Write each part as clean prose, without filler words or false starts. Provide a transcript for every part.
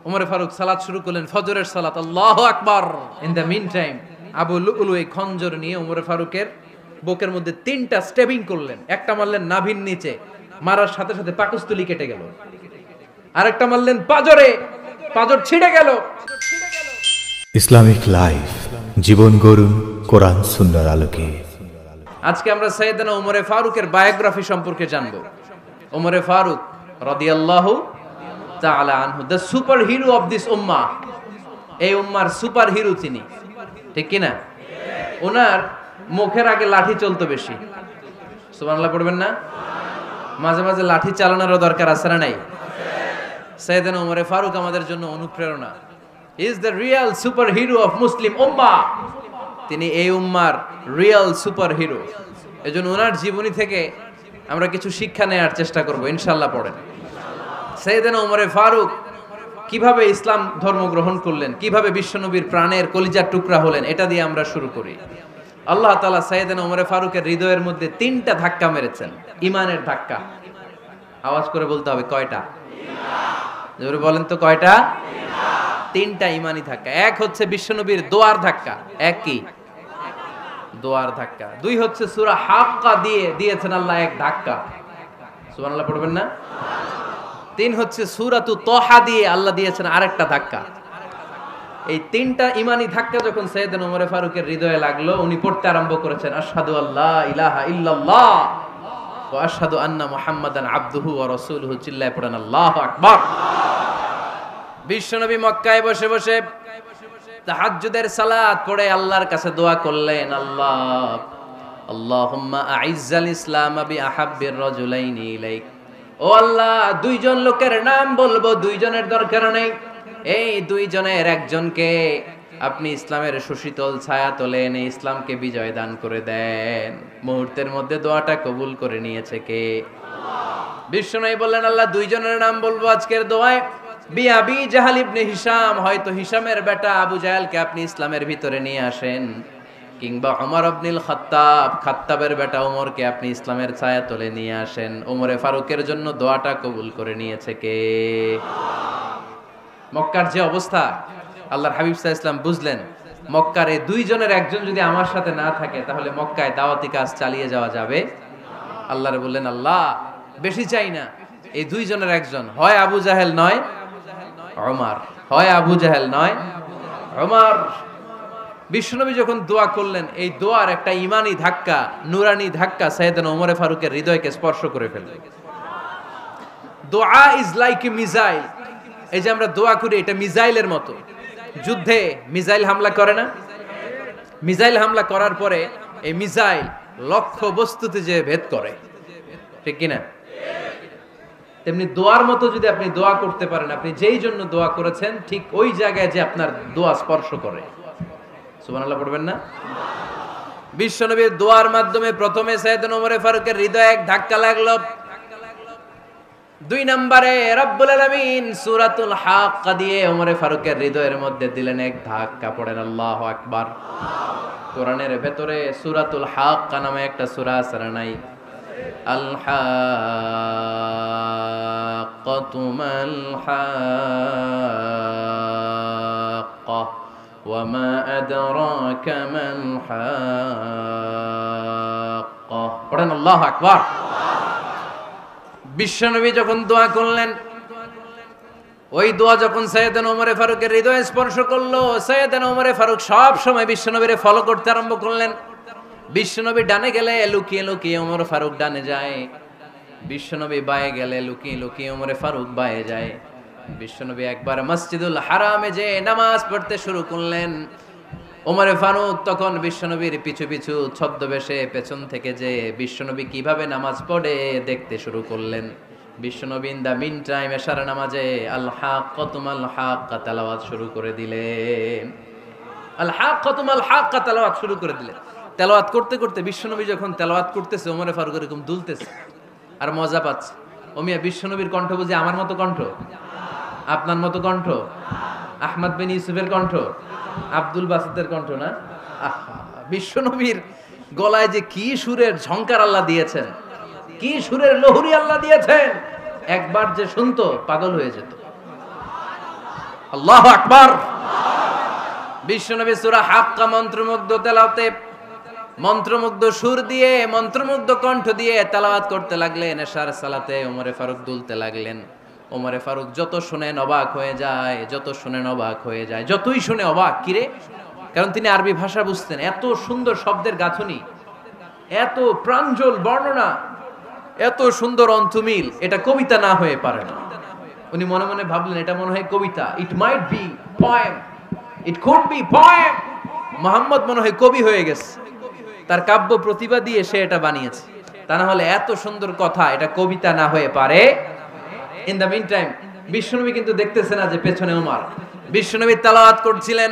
ওমরে ফারুক সালাত শুরু করলেন, ফজরের সালাত, আল্লাহু আকবার। In the meantime Abu Lulu এই খঞ্জর নিয়ে ওমরে ফারুকের বুকের মধ্যে 3টা স্টেবিং করলেন। একটা মারলেন নাভির নিচে, মারার সাথে সাথে পাকস্থলী কেটে গেল। আরেকটা মারলেন পাজরে, পাজর ছিঁড়ে গেল। ইসলামিক লাইফ, জীবন গড়ুন কোরআন সুন্নাহর আলোকে। আজকে আমরা সাইয়েদনা ওমরে ফারুকের বায়োগ্রাফি সম্পর্কে জানবো। ওমরে ফারুক রাদিয়াল্লাহু তাআলা আনহু, the super hero of this উম্মাহ। এই উম্মার সুপার হিরো তিনি, ঠিক কিনা? ওনার মুখের আগে লাঠি চলতো বেশি। সুবহানাল্লাহ পড়বেন না? মাঝে মাঝে লাঠি চালানোরও দরকার আছে না নাই? সাইয়েদনা ওমরে ফারুক আমাদের জন্য অনুপ্রেরণা। Is the real super hero of Muslim উম্মাহ। তিনি এই উম্মার রিয়েল সুপার হিরো। এজন্য ওনার জীবনী থেকে আমরা কিছু শিক্ষা নেওয়ার চেষ্টা করব ইনশাআল্লাহ। পড়েন সাইয়েদনা ওমরে ফারুক কিভাবে ইসলাম ধর্ম গ্রহণ করলেন, কিভাবে বিশ্বনবীর প্রাণের কলিজার টুকরা হলেন, এটা দিয়ে আমরা শুরু করি। আল্লাহ তাআলা সাইয়েদনা ওমরে ফারুকের হৃদয়ের মধ্যে 3টা ধাক্কা মেরেছেন, ইমানের ধাক্কা। আওয়াজ করে বলতে হবে কয়টা? জোরে বলেন তো কয়টা? 3টা ইমানি ধাক্কা। এক হচ্ছে বিশ্বনবীর দোয়ার ধাক্কা। এক কি? দোয়ার ধাক্কা। 2 হচ্ছে সূরা হাক্কা দিয়ে দিয়েছেন আল্লাহ এক ধাক্কা। সুবহানাল্লাহ পড়বেন না? 3 হচ্ছে সূরাতু তাহা দিয়ে আল্লাহ দিয়েছেন আরেকটা ধাক্কা। এই 3টা ইমানি ধাক্কা যখন সাইয়েদনা ওমরে ফারুকের হৃদয়ে লাগলো, উনি পড়তে আরম্ভ করেছেন, আশহাদু আল্লা ইলাহা ইল্লাল্লাহ ওয়া আশহাদু আন্না মুহাম্মাদান আবদুহু ওয়া রাসূলুহু। চিল্লায়ে পড়েন আল্লাহু আকবার। বিশ্বনবী মক্কায় বসে বসে তাহাজ্জুদের সালাত পড়ে আল্লাহর কাছে দোয়া করলেন, আল্লাহুম্মা আইজ্জাল ইসলাম বিআহাব্বির রাজুলাইনি ইলাইক। ও আল্লাহ, 2জন লোকের নাম বলবো, 2জনের দরকার নেই। এই 2জনের একজনকে আপনি ইসলামের সুশীতল ছায়া তলে এনে ইসলামকে বিজয় দান করে দেন। মুহূর্তের মধ্যে দোয়াটা কবুল করে নিয়েছে কে? বিশ্বনবী বললেন, আল্লাহ 2জনের নাম বলবো আজকের দোয়ায়। আবি জাহাল ইবনে হিশাম, হয়তো হিশামের বেটা আবু জাহেলকে আপনি ইসলামের ভিতরে নিয়ে আসেন, কিংবা ওমর ইবনুল খাত্তাব, খাত্তাবের বেটা ওমরকে আপনি ইসলামের ছায়া তলে নিয়ে আসেন। ওমরে ফারুকের জন্য দোয়াটা কবুল করে নিয়েছে কে? মক্কার যে অবস্থা, আল্লাহর হাবিব সাল্লাল্লাহু আলাইহি ওয়াসাল্লাম বুঝলেন মক্কার এই 2জনের একজন যদি আমার সাথে না থাকে তাহলে মক্কায় দাওয়াতি কাজ চালিয়ে যাওয়া যাবে। আল্লাহরে বললেন, আল্লাহ বেশি চাই না, এই 2জনের একজন, হয় আবু জাহেল নয় ওমর, হয় আবু জাহেল নয় ওমর। বিশ্বনবী যখন দোয়া করলেন, এই দোয়ার একটা ইমানি ধাক্কা, নুরানি ধাক্কা সাইয়েদনা ওমরে ফারুকের হৃদয়কে স্পর্শ করে ফেলল। দোয়া ইজ লাইক এ মিসাইল। এই যে আমরা দোয়া করি, এটা মিসাইলের মতো। যুদ্ধে মিসাইল হামলা করে না? মিসাইল হামলা করার পরে এই মিসাইল লক্ষ্য বস্তুতে যে ভেদ করে, ঠিক কিনা? তেমনি দোয়ার মতো যদি আপনি দোয়া করতে পারেন, আপনি যেই জন্য দোয়া করেছেন ঠিক ওই জায়গায় যে আপনার দোয়া স্পর্শ করে। সুবহানাল্লাহ পড়বেন না? বিশ্বনবীর দোয়ার মাধ্যমে প্রথমে সাইয়েদনা ওমরে ফারুকের হৃদয়ে এক ধাক্কা লাগলো। 2 নম্বরে রব্বুল আলামিন সূরাতুল হাক্কা দিয়ে ওমরে ফারুকের হৃদয়ের মধ্যে দিলেন এক ধাক্কা। পড়েন আল্লাহু আকবার। কোরআনের ভেতরে সূরাতুল হাক্কা নামে একটা সূরা আছে না নাই? আল হাক্কাতু মাল হাক্কা ওয়া মা আদরাকা মাল হাক্কা। পড়েন আল্লাহু আকবার। বিশ্বনবী যখন দোয়া করলেন, ওই দোয়া যখন সাইয়েদনা ওমরে ফারুকের হৃদয়ে স্পর্শ করলো, সাইয়েদনা ওমরে ফারুক সব সময় বিশ্বনবীরে ফলো করতে আরম্ভ করলেন। বিশ্বনবী ডানে গেলে লুকিয়ে লুকিয়ে ওমর ফারুক ডানে যায়, বিশ্বনবী বায়ে গেলে লুকিয়ে লুকিয়ে ওমরে ফারুক বায়ে যায়। বিশ্বনবী একবার মসজিদুল হারামে যে নামাজ পড়তে শুরু করলেন, ওমরে ফারুক তখন বিশ্বনবীর পিছু পিছু ছদ্মবেশে পেছন থেকে যে বিশ্বনবী কিভাবে নামাজ পড়ে দেখতে শুরু করলেন। বিশ্বনবী ইন দা মিন টাইম এশার নামাজে আল হাক্কাতু মাল হাক্কা তেলাওয়াত শুরু করে দিলেন। আল হাক্কাতু মাল হাক্কা তেলাওয়াত শুরু করে দিলেন। তেলাওয়াত করতে করতে বিশ্বনবী যখন তেলাওয়াত করতেছে, ওমরে ফারুক এরকম দুলতেছে আর মজা পাচ্ছে। ও মিয়া, বিশ্বনবীর কণ্ঠ বুঝি আমার মতো কণ্ঠ? আপনার মতো কণ্ঠ? আহমদ বিন ইউসুফের কণ্ঠ? আব্দুল বাসিতের কণ্ঠ না? বিশ্বনবীর গলায় যে কি সুরের ঝংকার আল্লাহ দিয়েছেন, কি সুরের লহরী আল্লাহ দিয়েছেন, একবার যে শুনতো পাগল হয়ে যেত। আল্লাহু আকবার। বিশ্বনবী সূরা হাক্কা মন্ত্রমুগ্ধ তেলাওয়াতে, মন্ত্রমুগ্ধ সুর দিয়ে, মন্ত্রমুগ্ধ কণ্ঠ দিয়ে তেলাওয়াত করতে লাগলেন। এশার সালাতে ওমরে ফারুক দুলতে লাগলেন। ওমরে ফারুক যত শুনেন অবাক হয়ে যায়, যত শুনেন অবাক হয়ে যায়, যতই শুনে অবাক। কিরে? কারণ তিনি আরবি ভাষা বুঝতেন। এত সুন্দর শব্দের গাঁথনি, এত প্রাঞ্জল বর্ণনা, এত সুন্দর অন্তমিল, এটা কবিতা না হয়ে পারে না। উনি মনে মনে ভাবলেন এটা মনে হয় কবিতা। It might be poem, it could be poem. Muhammad মনে হয় কবি হয়ে গেছে, তার কাব্য প্রতিভা দিয়ে সে এটা বানিয়েছে। তা না হলে এত সুন্দর কথা, এটা কবিতা না হয়ে পারে। ইন দ্য মিন টাইম বিশ্বনবী কিন্তু দেখতেছে না যে পেছনে ওমর। বিশ্বনবী তেলাওয়াত করছিলেন।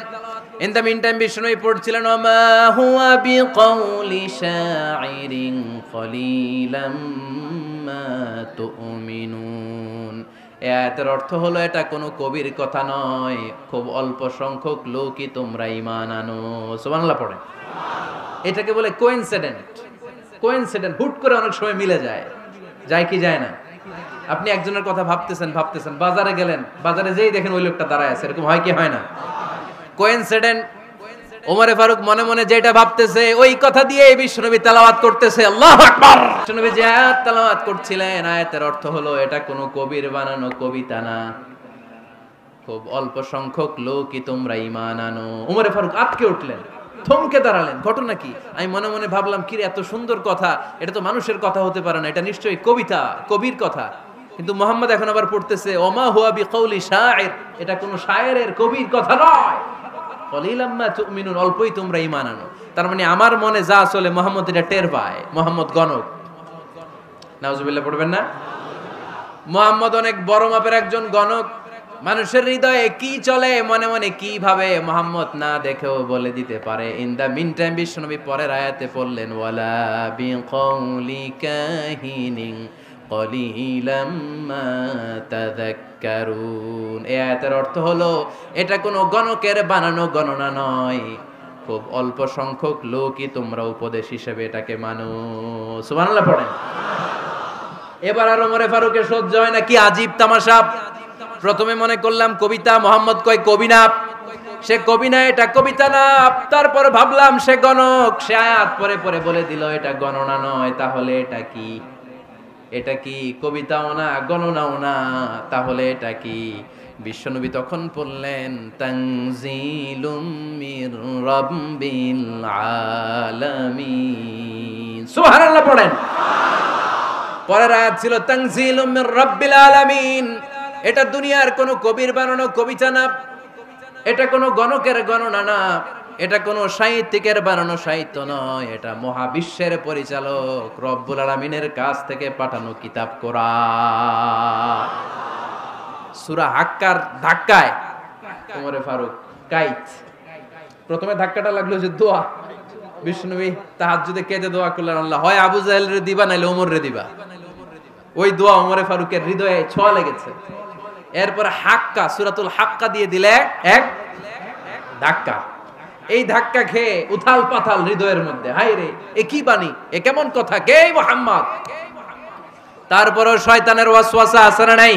ইন দ্য মিন টাইম বিশ্বনবী পড়ছিলেন ওমা হুয়া বিকাউলি শাইরিন কলিলাম মা তুমিনুন। এই আয়াতের অর্থ হলো এটা কোনো কবির কথা নয়, খুব অল্প সংখ্যক লোকই তোমরা ঈমান আনো। সুবহানাল্লাহ পড়েন। এটাকে বলে কোইনসিডেন্ট। কোইনসিডেন্ট, হুট করে অনেক সময় মিলে যায়। যায় কি যায় না? আপনি একজনের কথা ভাবতেছেন, বাজারে গেলেন, বাজারে যেই দেখেন ওই লোকটা দাঁড়ায় আছে, এরকম হয় কি হয় না? কোইনসিডেন্ট। ওমরে ফারুক মনে মনে যেটা ভাবতেছে ওই কথা দিয়ে বিশ্বনবী তেলাওয়াত করতেছে। আল্লাহু আকবার। বিশ্বনবী যে আয়াত তেলাওয়াত করছিলেন, আয়াতের অর্থ হলো এটা কোনো কবির বানানো কবিতা না, খুব অল্প সংখ্যক লোকই তোমরা ঈমান আনো। ওমরে ফারুক আটকে উঠলেন, থমকে দাঁড়ালেন। ঘটনা কি? আমি মনে মনে ভাবলাম কি রে, এত সুন্দর কথা, এটা তো মানুষের কথা হতে পারে না, এটা নিশ্চয়ই কবিতা, কবির কথা। কিন্তু মুহাম্মদ এখন আবার পড়তেছে ওমা হুয়া বিকাউলি শাইর, এটা কোনো শায়েরের, কবির কথা নয়। কলিলাম মা তুমিনুন, অল্পই তোমরা ঈমান আনো। তার মানে আমার মনে যা চলে মুহাম্মদ এটা টের পায়। মুহাম্মদ গণক। নাউজুবিল্লাহ পড়বেন না? মুহাম্মদ অনেক বড় মাপের একজন গণক। মানুষের হৃদয়ে কি চলে, মনে মনে কি ভাবে, মুহাম্মদ না দেখেও বলে দিতে পারে। ইন দা মিন টাইম বিশ্বনবী পরের আয়াতে পড়লেন ওয়ালা বিকাউলি কাহিনিন কলিলাম মা তাযাক্কারুন। এই আয়াতের অর্থ হলো এটা কোনো গণকের বানানো গণনা নয়, খুব অল্প সংখ্যক লোকই তোমরা উপদেশ হিসেবে এটাকে মানো। সুবহানাল্লাহ পড়েন। এবার আর ওমরে ফারুকের সহ্য হয় না, কি আজীব তামাশা। প্রথমে মনে করলাম কবিতা, মোহাম্মদ কয় কবি না, সে কবি না, এটা কবিতা না। তারপর ভাবলাম সে গণক, সে আয়াত পরে পরে বলে দিল এটা গণনা নয়, তাহলে এটা কি? এটা কি কবিতাও না, গণনাও না, তাহলে এটা কি? বিশ্বনবী তখন বললেন তানজিলুম মির রাব্বিল আলামিন। সুবহানাল্লাহ পড়েন। পরের আয়াত ছিল তানজিলুম মির রাব্বিল আলামিন। এটা দুনিয়ার কোনো কবির বানানো কবিতা না, এটা কোনো গণকের গণনা না, এটা কোনো সাহিত্যিকের বানানো সাহিত্য নয়, এটা মহাবিশ্বের পরিচালক রব্বুল আলামিনের কাছ থেকে পাঠানো কিতাব কোরআন। সূরা হাক্কার ধাক্কায় ওমরে ফারুক কাইত। প্রথমে ধাক্কাটা লাগলো যে দোয়া। বিশ্বনবী তাহাজ্জুদে কেঁদে দোয়া করলেন, আল্লাহ হয় আবু জাহেল রে দিবা নাইলে ওমর রে দিবা। ওই দোয়া ওমরে ফারুকের হৃদয়ে ছোঁয়া লেগেছে। এরপর হাক্কা, সূরাতুল হাক্কা দিয়ে দিলে এক ধাক্কা। এই ধাক্কা খেয়ে উথাল পাথাল হৃদয়ের মধ্যে, হায় রে এ কি বাণী, এ কেমন কথা, কে মুহাম্মদ? তারপরও শয়তানের ওয়াসওয়াসা আছে না নাই?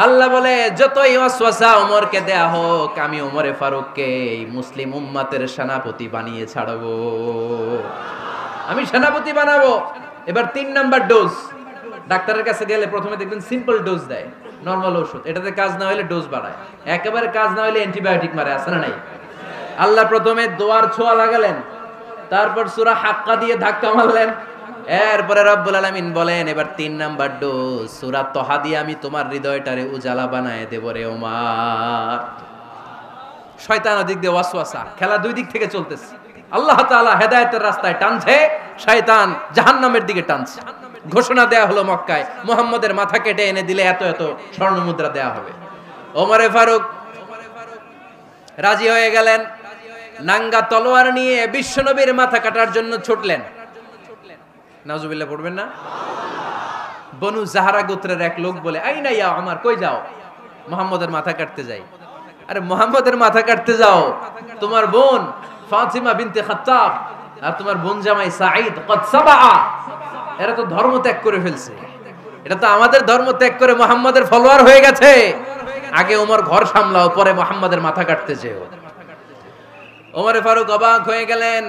আল্লাহ বলে যতই ওয়াসওয়াসা ওমরকে দেয়া হোক, আমি ওমরে ফারুককে এই মুসলিম উম্মতের সেনাপতি বানিয়ে ছাড়বো, আমি সেনাপতি বানাবো। এবার 3 নাম্বার ডোজ। ডাক্তারের কাছে গেলে প্রথমে দেখবেন সিম্পল ডোজ দেয়, নরমাল ওষুধ, এটাতে কাজ না হলে ডোজ বাড়ায়, একেবারে কাজ না হলে অ্যান্টিবায়োটিক মারে, আছে না নাই? আল্লাহ প্রথমে দোয়ার ছোঁয়া লাগালেন, তারপর সূরা হাক্কা দিয়ে ধাক্কা মারলেন, এরপরে রব্বুল আলামিন বলেন এবার 3 নাম্বার ডোজ সূরা তহা দিয়ে আমি তোমার হৃদয়টারে উজালা বানায় দেব রে ওমর। শয়তান ওদিক দিয়ে ওয়াসওয়াসা, খেলা দুই দিক থেকে চলতেছে। আল্লাহ তাআলা হেদায়েতের রাস্তায় টানছে, শয়তান জাহান্নামের দিকে টানছে। ঘোষণা দেয়া হলো মক্কায়, মুহাম্মদের মাথা কেটে এনে দিলে এত এত স্বর্ণ মুদ্রা দেয়া হবে। ওমরে ফারুক রাজি হয়ে গেলেন, নাঙ্গা তলোয়ার নিয়ে বিশ্বনবীর মাথা কাটার জন্য ছুটলেন। নাউজুবিল্লাহ পড়বেন না? বনু জাহরা গোত্রের এক লোক বলে, আইনা ইয়া ওমর, কই যাও? মুহাম্মদের মাথা কাটতে যাই। আরে মুহাম্মদের মাথা কাটতে যাও? তোমার বোন ফাতিমা বিনতে খাত্তাব আর তোমার বোন জামাই সাঈদ কদ সাবা, এরা তো ধর্ম ত্যাগ করে ফেলছে, এটা তো আমাদের ধর্ম ত্যাগ করে মুহাম্মদের ফলোয়ার হয়ে গেছে। আগে ওমর ঘর সামলাও, পরে মুহাম্মাদের মাথা কাটতে যেও। ওমরে ফারুক অবাক হয়ে গেলেন,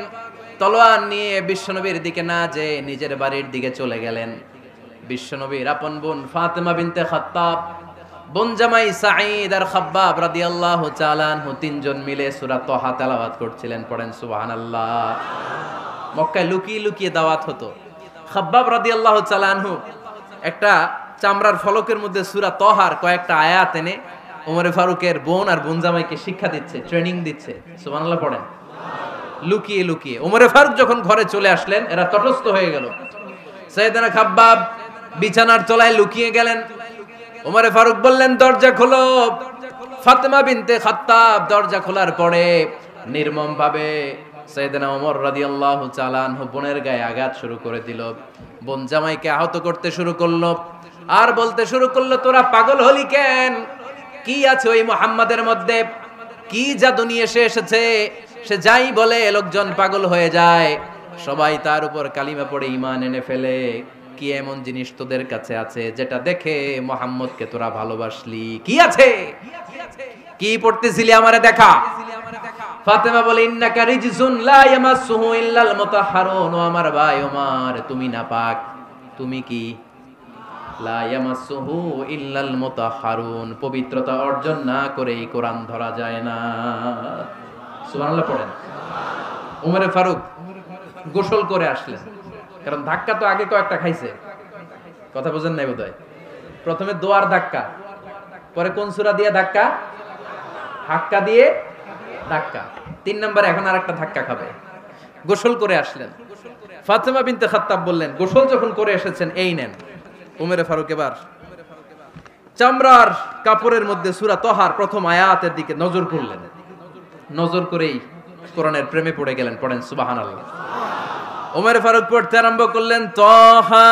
তলোয়ার নিয়ে বিশ্বনবীর দিকে না যে নিজের বাড়ির দিকে চলে গেলেন। বিশ্বনবীর আপন বোন ফাতেমা বিনতে খাত্তাব, বোন জামাই সাঈদ আর খাব্বাব রাদিয়াল্লাহু তাআলা আনহু তিনজন মিলে সূরা তাহা তেলাওয়াত করছিলেন। পড়েন সুবহানাল্লাহ। মক্কায় লুকিয়ে লুকিয়ে দাওয়াত হতো। খাব্বাব রাদিয়াল্লাহু তাআলা আনহু একটা চামড়ার ফলকের মধ্যে সূরা তাহার কয়েকটা আয়াত এনে ওমরে ফারুকের বোন আর বোন জামাইকে শিক্ষা দিচ্ছে, ট্রেনিং দিচ্ছে। সুবহানাল্লাহ পড়েন। লুকিয়ে লুকিয়ে ওমরে ফারুক যখন ঘরে চলে আসলেন, এরা তটস্থ হয়ে গেল। সাইয়েদনা খাব্বাব বিছানার তলায় লুকিয়ে গেলেন। ওমরে ফারুক বললেন, দরজা খোলো। ফাতেমা বিনতে খাত্তাব দরজা খোলার পরে নির্মম ভাবে সাইয়েদনা ওমর রাদিয়াল্লাহু তাআলা আনহু বোনের গায়ে আঘাত শুরু করে দিল। বোন জামাইকে আহত করতে শুরু করলো আর বলতে শুরু করলো, তোরা পাগল হলি কেন? কি আছে ওই মুহাম্মাদের মধ্যে? কি জাদু নিয়ে সে এসেছে? সে যাই বলে লোকজন পাগল হয়ে যায়, সবাই তার উপর কালিমা পড়ে ঈমান এনে ফেলে। কি এমন জিনিস তোদের কাছে আছে যেটা দেখে মুহাম্মদকে তোরা ভালোবাসলি? কি আছে? কি পড়তেছিলি আমারে দেখা। ফাতেমা বলে, ইন্নাকা রিজসুন লা ইয়ামাসসুহু ইল্লাল মুতাহহারুন। ও আমার ভাই ওমর, তুমি নাপাক। তুমি কি? লা ইয়ামাসসুহু ইল্লাল মুতাহহারুন, পবিত্রতা অর্জন না করে এই কোরআন ধরা যায় না। সুবহানাল্লাহ পড়েন। ওমরে ফারুক গোসল করে আসলেন, কারণ ধাক্কা তো আগে কয়েকটা খাইছে। কথা বুঝেন নাই বোধহয়। প্রথমে দোয়ার ধাক্কা, পরে কোন সূরা দিয়ে ধাক্কা? হাক্কা দিয়ে ধাক্কা। 3 নম্বরে এখন আরেকটা ধাক্কা খাবে। গোসল করে আসলেন। ফাতেমা বিনতে খাত্তাব বললেন, গোসল যখন করে এসেছেন, এই নেন। ওমরে ফারুক এবার চামড়ার কাপড়ের মধ্যে সূরা তাহার প্রথম আয়াতের দিকে নজর করলেন। নজর করেই কোরআনের প্রেমে পড়ে গেলেন। পড়েন সুবহানাল্লাহ। ওমর ফারুক পড়তে আরম্ভ করলেন, তাহা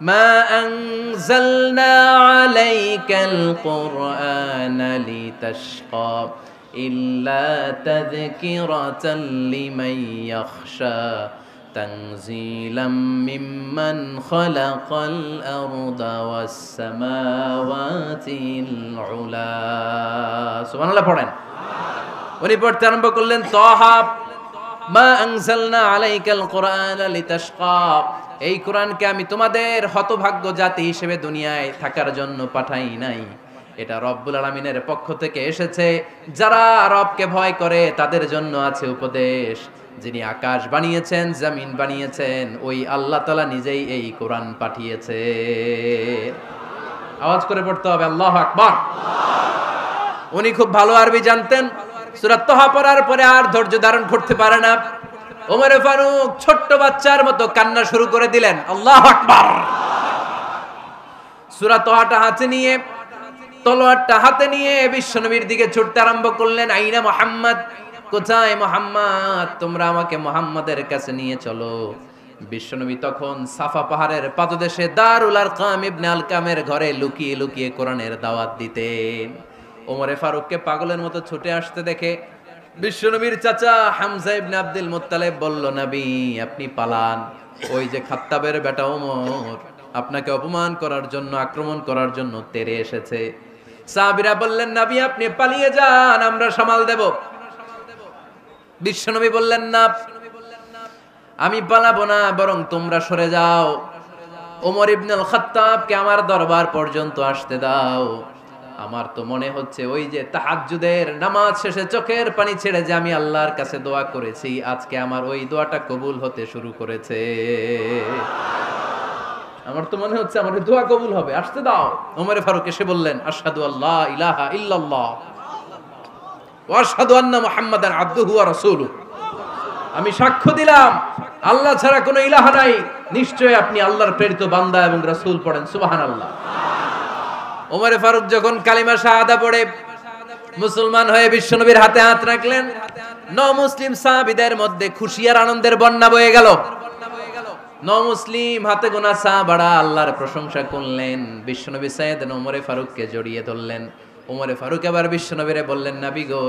মা আনজালনা আলাইকাল কুরআনা লিতাশকা ইল্লা তাযকিরাতাল লিমান ইয়াখশা তানজিলাম মিম্মান খালাকাল আরদা ওয়াস সামাওয়াতিল উলা। সুবহানাল্লাহ পড়েন। উনি পড়তে আরম্ভ করলেন, তাহা মা আনজালনা আলাইকাল কুরআনা লিতাশকা, এই কোরআনকে আমি তোমাদের হতভাগ্য জাতি হিসেবে দুনিয়ায় থাকার জন্য পাঠাই নাই। এটা রব্বুল আলামিনের পক্ষ থেকে এসেছে। যারা রবকে ভয় করে তাদের জন্য আছে উপদেশ। যিনি আকাশ বানিয়েছেন, জমিন বানিয়েছেন, ওই আল্লাহ তাআলা নিজেই এই কোরআন পাঠিয়েছে। আওয়াজ করে পড়তে হবে, আল্লাহু আকবার। উনি খুব ভালো আরবি জানতেন। সূরা তাহা পড়ার পরে আর ধৈর্য ধারণ করতে পারে না। ওমর ফারুক ছোট্ট বাচ্চার মতো কান্না শুরু করে দিলেন। আল্লাহু আকবার। সূরা তাহাটা হাতে নিয়ে, তলোয়ারটা হাতে নিয়ে বিশ্বনবীর দিকে ছুটতে আরম্ভ করলেন। আইনা মুহাম্মদ, কোথায় মুহাম্মদ? তোমরা আমাকে মুহাম্মাদের কাছে নিয়ে চলো। বিশ্বনবী তখন সাফা পাহাড়ের পাদদেশে দারুল আরকাম ইবনে আলকামের ঘরে লুকিয়ে লুকিয়ে কোরআনের দাওয়াত দিতেন। ওমরে ফারুককে পাগলের মতো ছুটে আসতে দেখে বিশ্বনবীর চাচা হামজা ইবনে আব্দুল মুত্তালিব বলল, নবী আপনি পালান। ওই যে খাত্তাবের বেটা ওমর আপনাকে অপমান করার জন্য, আক্রমণ করার জন্য তেরে এসেছে। সাহাবীরা বললেন, নবী আপনি পালিয়ে যান, আমরা সামাল দেব। বিশ্বনবী বললেন, না আমি পালাবো না, বরং তোমরা সরে যাও। ওমর ইবনুল খাত্তাবকে আমার দরবার পর্যন্ত আসতে দাও। আমার তো মনে হচ্ছে ওই যে তাহাজ্জুদের নামাজ শেষে চোখের পানি ছেড়ে যে আমি আল্লাহর কাছে দোয়া করেছি, আজকে আমার ওই দোয়াটা কবুল হতে শুরু করেছে। আমার তো মনে হচ্ছে আমার দোয়া কবুল হবে, আসতে দাও। ওমর ফারুক এসে বললেন, আশহাদু আল্লা ইলাহা ইল্লাল্লাহ ওয়া আশহাদু আন্না মুহাম্মাদান আবদুহু ওয়া রাসূলুহু, আমি সাক্ষ্য দিলাম আল্লাহ ছাড়া কোনো ইলাহা নাই, নিশ্চয় আপনি আল্লাহর প্রেরিত বান্দা এবং রাসূল। পড়েন সুবহানাল্লাহ। ওমর ফারুক যখন কালিমা শাহাদা পড়ে মুসলমান হয়ে বিশ্বনবীর হাতে হাত রাখলেন, মুসলিম সাহাবীদের মধ্যে খুশি আর আনন্দের বন্যা বয়ে গেল। মুসলিম হাতে গোনা সাহাবারা আল্লাহর প্রশংসা করলেন। বিশ্বনবী সাইয়েদনা ওমর ফারুককে জড়িয়ে ধরলেন। ওমর ফারুক আবার বিশ্বনবীরে বললেন, নবী গো,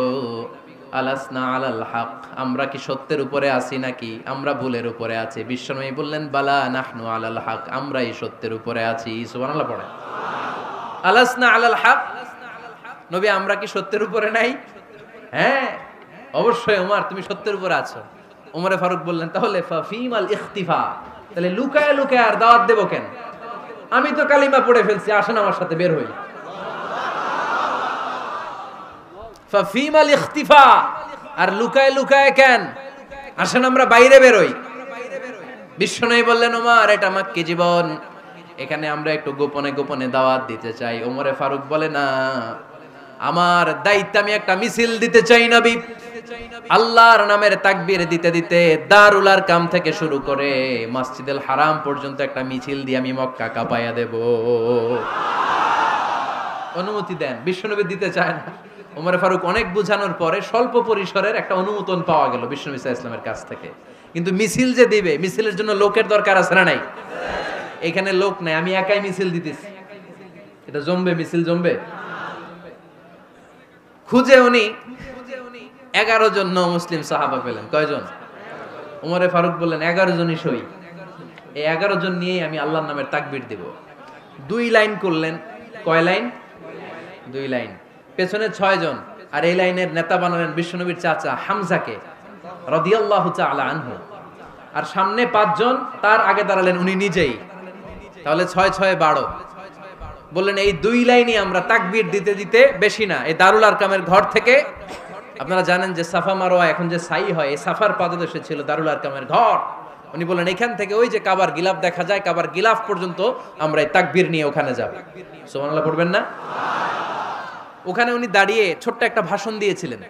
আলাসনা আলাল হক, আমরা কি সত্যের উপরে আছি নাকি আমরা ভুলের উপরে আছি? বিশ্বনবী বললেন, বালা নাহনু আলাল হক, আমরাই সত্যের উপরে আছি। সুবহানাল্লাহ পড়ে। আলাসনা আলাল হক, নবী আমরা কি সত্যের উপরে নাই? হ্যাঁ অবশ্যই ওমর তুমি সত্যের উপরে আছো। ওমরে ফারুক বললেন তাহলে ফাফিমাল ইখতিফা, তাহলে লুকায় লুকায় আর দাওয়াত দেব কেন? আমি তো কালিমা পড়ে ফেলছি, আসেন আমার সাথে বের হই। ফাফিমাল ইখতিফা, আর লুকায় লুকায় কেন? আসেন আমরা বাইরে বের হই। বিশ্বনবী বললেন ওমর এটা মাক্কি জীবন, এখানে আমরা একটু গোপনে গোপনে দাওয়াত দিতে চাই। ওমরে ফারুক বলে না, আমার দায়িত্ব, আমি একটা মিছিল দিতে চাই নবী। আল্লাহর নামের তাকবীর দিতে দিতে দারুল আরকাম থেকে শুরু করে মসজিদুল হারাম পর্যন্ত একটা মিছিল দিয়ে আমি মক্কা কাঁপাইয়া দেব। অনুমতি দেন। বিশ্বনবী দিতে চায় না। ওমরে ফারুক অনেক বুঝানোর পরে স্বল্প পরিসরের একটা অনুমোদন পাওয়া গেল বিশ্বনবী সাল্লাল্লাহু আলাইহি ওয়াসাল্লামের কাছ থেকে। কিন্তু মিছিল যে দিবে, মিছিলের জন্য লোকের দরকার আছে না নাই? এখানে লোক নাই, আমি একাই মিছিল দিতেছি। এটা জমবে? মিছিল জমবে? খুঁজে উনি 11 জন মুসলিম সাহাবা পেলেন। কয়জন? ওমরে ফারুক বললেন 11 জনই সই। এই 11 জন নিয়েই আমি আল্লাহর নামের তাকবীর দেব। 2 লাইন করলেন। কয় লাইন? 2 লাইন। পেছনে 6 জন, আর এই লাইনের নেতা বানালেন বিশ্বনবীর চাচা হামজাকে রাদিয়াল্লাহু তাআলা আনহু। আর সামনে 5 জন, তার আগে দাঁড়ালেন উনি নিজেই। তাহলে 6 6 12। বললেন এই 2 লাইনই আমরা তাকবীর দিতে দিতে, বেশি না, এই দারুল আরকামের ঘর থেকে, আপনারা জানেন যে সাফা মারওয়া এখন যে সাই হয়, এই সাফার পাদদেশে ছিল দারুল আরকামের ঘর। উনি বললেন এখান থেকে ওই যে কাবার গিলাফ দেখা যায়, কাবার গিলাফ পর্যন্ত আমরা এই তাকবীর নিয়ে ওখানে যাব। সুবহানাল্লাহ পড়বেন না? ওখানে উনি দাঁড়িয়ে ছোট্ট একটা ভাষণ দিয়েছিলেন।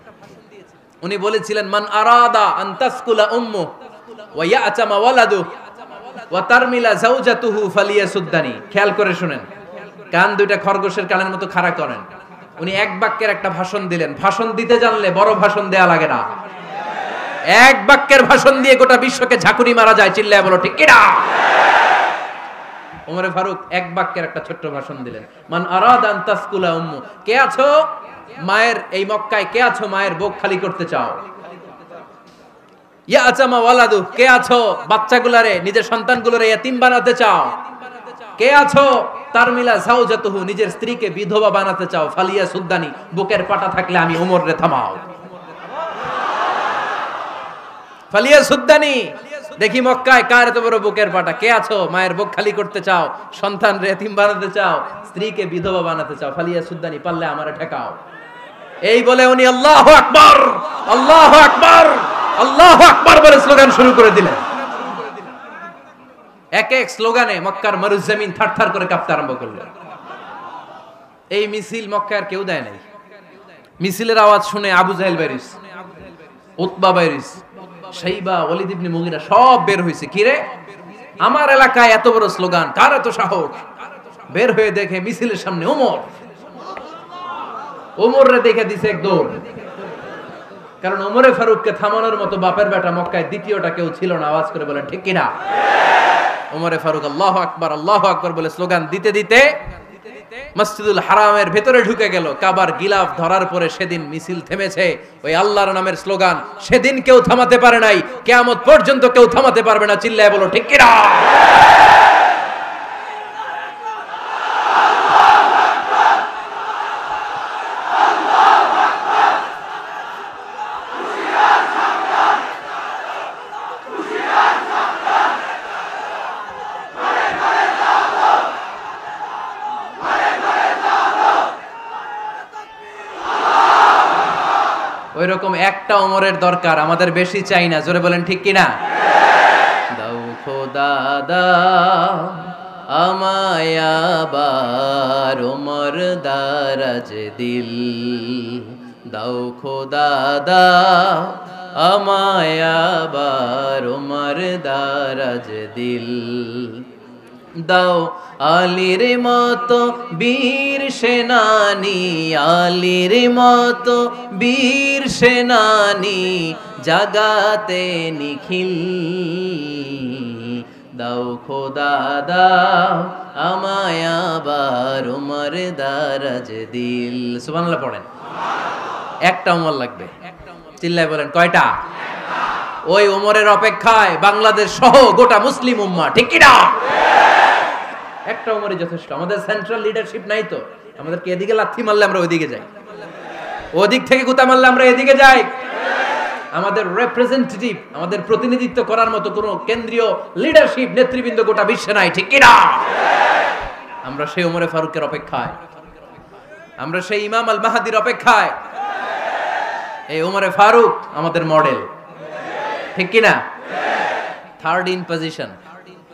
উনি বলেছিলেন মান আরাদা আন তাসকুলা উম্মু ওয়া ইয়াতামা ওয়ালাদু ওয়া তারমিলা যাওজাতুহু ফালিয়াসুদ্দানি। খেয়াল করে শুনেন, কান দুইটা খরগোশের কানের মতো খাড়া করেন। উনি এক বাক্যের একটা ভাষণ দিলেন। ভাষণ দিতে জানলে বড় ভাষণ দেয়া লাগে না। এক বাক্যের ভাষণ দিয়ে গোটা বিশ্বকে ঝাঁকুনি মারা যায়। চিল্লায় বলো ঠিক কিনা? ওমরে ফারুক এক বাক্যের একটা ছোট্ট ভাষণ দিলেন। মান আরাদা আন তাসকুলা উম্মু, কে আছো মায়ের এই মক্কায়, কে আছো মায়ের বুক খালি করতে চাও? ইয়া আচামা ওয়ালাদু, কে আছো বাচ্চাগুলারে, নিজের সন্তানগুলোরে ইয়াতিম বানাতে চাও? কে আছো তারমিলা যাওজাতুহু, নিজের স্ত্রীকে বিধবা বানাতে চাও? ফালিয়া সুদ্দানি, বুকের পাটা থাকলে আমি ওমর রে থামাও। ফালিয়া সুদ্দানি, দেখি মক্কায় কার এত বড় বুকের পাটা। কে আছো মায়ের বুক খালি করতে চাও, সন্তান রে এতিম বানাতে চাও, স্ত্রীকে বিধবা বানাতে চাও? ফালিয়া সুদ্দানি, পারলে আমারে ঠেকাও। এই বলে উনি আল্লাহু আকবার, আল্লাহু আকবার, আল্লাহু আকবার বলে স্লোগান শুরু করে দিলেন। এক এক স্লোগানে মক্কার মরুজমিন থারথার করে কাঁপতে আরম্ভ করলো। এই মিছিল মক্কার কেউ দেয় নাই। মিছিলের আওয়াজ শুনে আবু জাহেল বাইরিস, উতবা বাইরিস, শাইবা, ওয়ালিদ ইবনে মুগিরা সব বের হইছে। কি রে, আমার এলাকায় এত বড় স্লোগান, কার এত সাহস? বের হয়ে দেখে মিছিলের সামনে ওমর। ওমর রে দেখে দিছে এক দৌড়। কারণ ওমরে ফারুককে থামানোর মতো বাপের বেটা মক্কায় দ্বিতীয়টা কেউ ছিল না। আওয়াজ করে বলেন ঠিক কিনা? ওমরে ফারুক আল্লাহু আকবার, আল্লাহু আকবার বলে স্লোগান দিতে দিতে মসজিদুল হারামের ভেতরে ঢুকে গেল। কাবার গিলাফ ধরার পরে সেদিন মিছিল থেমেছে। ওই আল্লাহর নামের স্লোগান সেদিন কেউ থামাতে পারে নাই, কিয়ামত পর্যন্ত কেউ থামাতে পারবে না। চিল্লায় বলো ঠিক কিনা? ওইরকম একটা ওমরের দরকার, আমাদের বেশি চাই না। জোরে বলেন ঠিক কিনা? দাও খোদা দাও আমায় আবার ওমর দারাজ দিল, দাও খোদা দাও আমায় আবার ওমর দারাজ দিল, দাও আলীর মতো বীর সেনানি, আলীর মতো বীর সেনানি জাগাতে নিখিল, দাও খোদা দাও আমায় আবার ওমর দারাজ দিল। সুবহানাল্লাহ পড়েন। একটা ওমর লাগবে। চিল্লায় বলেন কয়টা? ওই ওমরের অপেক্ষায় বাংলাদেশ সহ গোটা মুসলিম উম্মাহ। ঠিক কি না? একটা ওমরই যথেষ্ট। আমাদের সেন্ট্রাল লিডারশিপ নাই তো, আমাদেরকে এদিকে লাথি মারলে আমরা ওইদিকে যাই। ওদিক থেকে গুতা মারলে আমরা এদিকে যাই। আমাদের রিপ্রেজেন্টেটিভ, আমাদের প্রতিনিধিত্ব করার মতো কোনো কেন্দ্রীয় লিডারশিপ নেতৃবৃন্দ গোটা বিশ্বে নাই, ঠিক কিনা? আমরা সেই ওমরে ফারুকের অপেক্ষায়, আমরা সেই ইমাম আল মাহদির অপেক্ষায়। এই ওমরে ফারুক আমাদের মডেল, ঠিক কিনা? থার্ড ইন পজিশন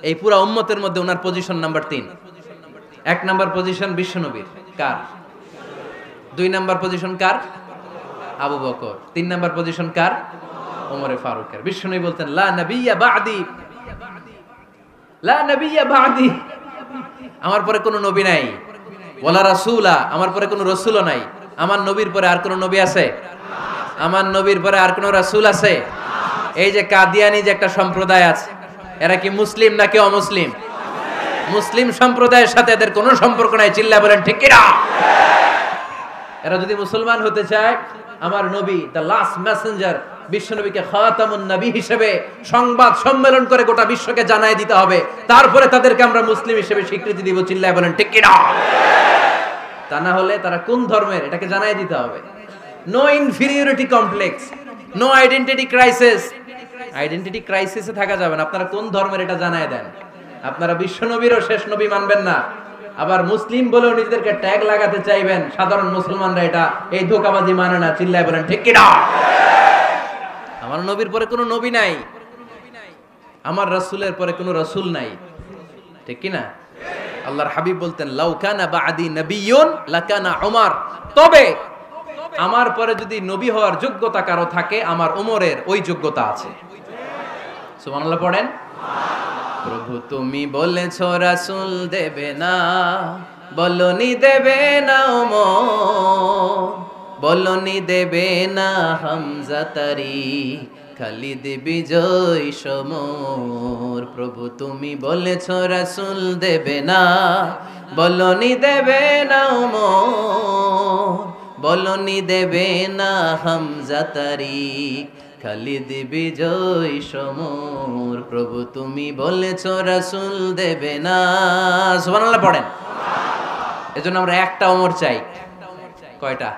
এই পুরা উম্মতের মধ্যে ওনার পজিশন নাম্বার 3। 1 নাম্বার পজিশন বিশ্বনবীর, কার? 2 নাম্বার পজিশন কার? আবু বকর। 3 নাম্বার পজিশন কার? ওমরে ফারুকের। বিশ্বনবী বলতেন লা নবিয়্যা বা'দি, লা নবিয়্যা বা'দি, আমার পরে কোনো নবী নাই। ওয়ালা রাসূলা, আমার পরে কোনো রাসূলও নাই। আমার নবীর পরে আর কোনো নবী আছে? আমার নবীর পরে আর কোনো রাসূল আছে? এই যে কাদিয়ানি যে একটা সম্প্রদায় আছে, এরা কি মুসলিম নাকি অমুসলিম? মুসলিম সম্প্রদায়ের সাথে এদের কোনো সম্পর্ক নাই, চিল্লা বলেন ঠিক কিনা? এরা যদি মুসলমান হতে চায়, আমার নবী দ্য লাস্ট মেসেঞ্জার বিশ্বনবীকে খাতামুন নবী হিসেবে সংবাদ সম্মেলন করে গোটা বিশ্বকে জানাই দিতে হবে, তারপরে তাদেরকে আমরা মুসলিম হিসেবে স্বীকৃতি দিব, চিল্লায় বলেন ঠিক কিনা? তা না হলে তারা কোন ধর্মের এটাকে জানাই দিতে হবে। No inferiority complex, no identity crisis. Identity ক্রাইসিসে থাকা যাবে না। আপনারা কোন ধর্মের এটা জানায় দেন। আপনারা বিশ্বনবীরও শেষ নবী মানবেন না, আবার মুসলিম বলেও নিজেদেরকে ট্যাগ লাগাতে চাইবেন। সাধারণ মুসলমানরা এটা এই ধোঁকাবাজি মানে না, চিল্লায় বলেন ঠিক কিনা? আমার নবীর পরে কোনো নবী নাই, আমার রাসূলের পরে কোনো রাসূল নাই, ঠিক কিনা? আল্লাহর হাবিব বলতেন লাউ কানা বা'দি নাবিয়্যুন লাকানা উমর, তবে আমার পরে যদি নবী হওয়ার যোগ্যতা কারো থাকে, আমার ওমরের ওই যোগ্যতা আছে। সুবহানাল্লাহ পড়েন। প্রভু তুমি বলেছো রাসূল দেবে না, বলনি দেবে না ওমর, বলনি দেবে না হামজা তারি, খালিদ বিজয় সমর। প্রভু তুমি বলেছো রাসূল দেবে না, বলনি দেবে না ওমর, বলনি দেবে না হামজা তারি, খালিদ বিজয় সমর। প্রভু তুমি বলেছো রাসূল দেবে না। সুবহানাল্লাহ পড়েন। এজন্য আমরা একটা ওমর চাই। কয়টা?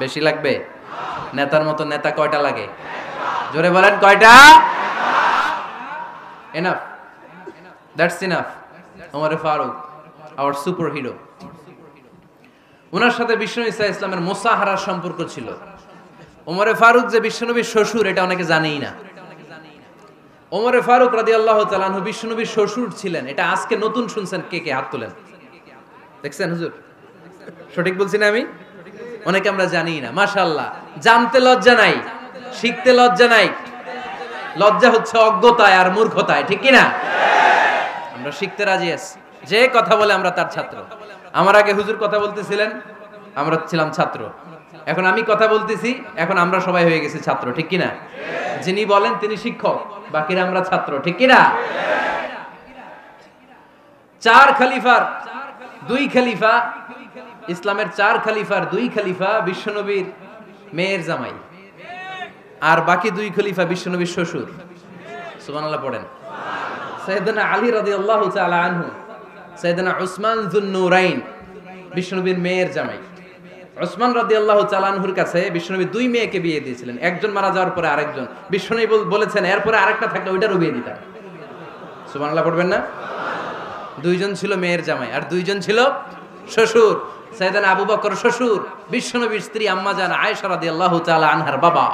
বেশি লাগবে? নেতার মতো নেতা কয়টা লাগে? জোরে বলেন কয়টা? Enough, that's enough. Omar Farooq our super hero. ওনার সাথে বিশ্বনবী সাল্লাল্লাহু আলাইহি ওয়াসাল্লামের মুসাহারার সম্পর্ক ছিল। ওমরে ফারুক যে বিশ্বনবীর শ্বশুর, এটা অনেকে জানেই না। ওমরে ফারুক রাদিয়াল্লাহু তাআলা আনহু বিশ্বনবীর শ্বশুর ছিলেন। এটা আজকে নতুন শুনছেন, কে কে হাত তোলেন? দেখছেন হুজুর? সঠিক বলছি না আমি? অনেকে আমরা জানি না। মাশাআল্লাহ, জানতে লজ্জা নাই, শিখতে লজ্জা নাই। লজ্জা হচ্ছে অজ্ঞতায় আর মূর্খতায়, ঠিক কি না? আমরা শিখতে রাজি আছি। যে কথা বলে আমরা তার ছাত্র। আমার আগে হুজুর কথা বলতেছিলেন, আমরা ছিলাম ছাত্র। এখন আমি কথা বলতেছি, এখন আমরা সবাই হয়ে গেছি ছাত্র, ঠিক কি না? যিনি বলেন তিনি শিক্ষক, বাকিরা আমরা ছাত্র, ঠিক কি না? 4 খলিফার 2 খলিফা, ইসলামের 4 খলিফার 2 খলিফা বিশ্বনবীর মেয়ের জামাই, আর বাকি 2 খলিফা বিশ্বনবীর শ্বশুর। সুবহানাল্লাহ পড়েন। সাইয়েদনা আলী রাদিয়াল্লাহু তাআলা আনহু, সাইয়েদনা উসমান যুন-নূরাইন বিশ্বনবীর মেয়ের জামাই। উসমান রাদিয়াল্লাহু তাআলা আনহুর কাছে বিশ্বনবী 2 মেয়েকে বিয়ে দিয়েছিলেন। একজন মারা যাওয়ার পরে আরেকজন। বিশ্বনবী বলেছেন এরপরে আরেকটা থাকলে ওইটারও বিয়ে দিতাম। সুবহানাল্লাহ পড়বেন না? 2 জন ছিল মেয়ের জামাই আর 2 জন ছিল শ্বশুর। সাইয়েদনা আবু বকর শ্বশুর, বিশ্বনবীর স্ত্রী আম্মাজান আয়েশা রাদিয়াল্লাহু তাআলা আনহার বাবা।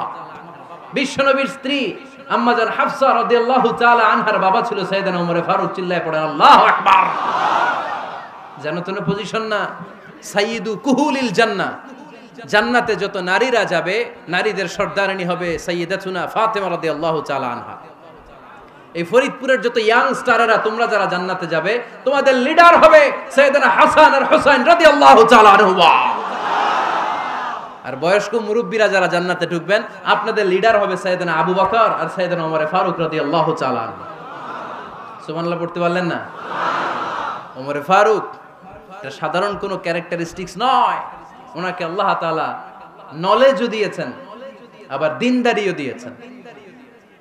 বিশ্বনবীর স্ত্রী আম্মাজান হাফসা রাদিয়াল্লাহু তাআলা আনহার বাবা ছিল সাইয়েদনা ওমর ফারুক। চিল্লায় পড়েন আল্লাহু আকবার। জানো তো না পজিশন না? সাইয়্যিদু কুহুলিল জান্নাহ, জান্নাতে যত নারীরা যাবে, নারীদের সর্দারিনী হবে সাইয়্যিদাতুনা ফাতেমা রাদিয়াল্লাহু তাআলা আনহা। এই ফরিদপুরের যত ইয়াং স্টারেরা তোমরা যারা জান্নাতে যাবে, তোমাদের লিডার হবে সাইয়েদনা হাসান আর হুসাইন রাদিয়াল্লাহু তাআলা আনহুমা। আর বয়স্ক মুরব্বীরা যারা জান্নাতে ঢুকবেন, আপনাদের লিডার হবে সাইয়েদনা আবু বকর আর সাইয়েদনা ওমর ফারুক রাদিয়াল্লাহু তাআলা আনহু। সুবহানাল্লাহ পড়তে পারলেন না? ওমর ফারুক এটা সাধারণ কোনো ক্যারেক্টারিস্টিক্স নয়। ওনাকে আল্লাহ তাআলা নলেজও দিয়েছেন, আবার দিনদারিও দিয়েছেন।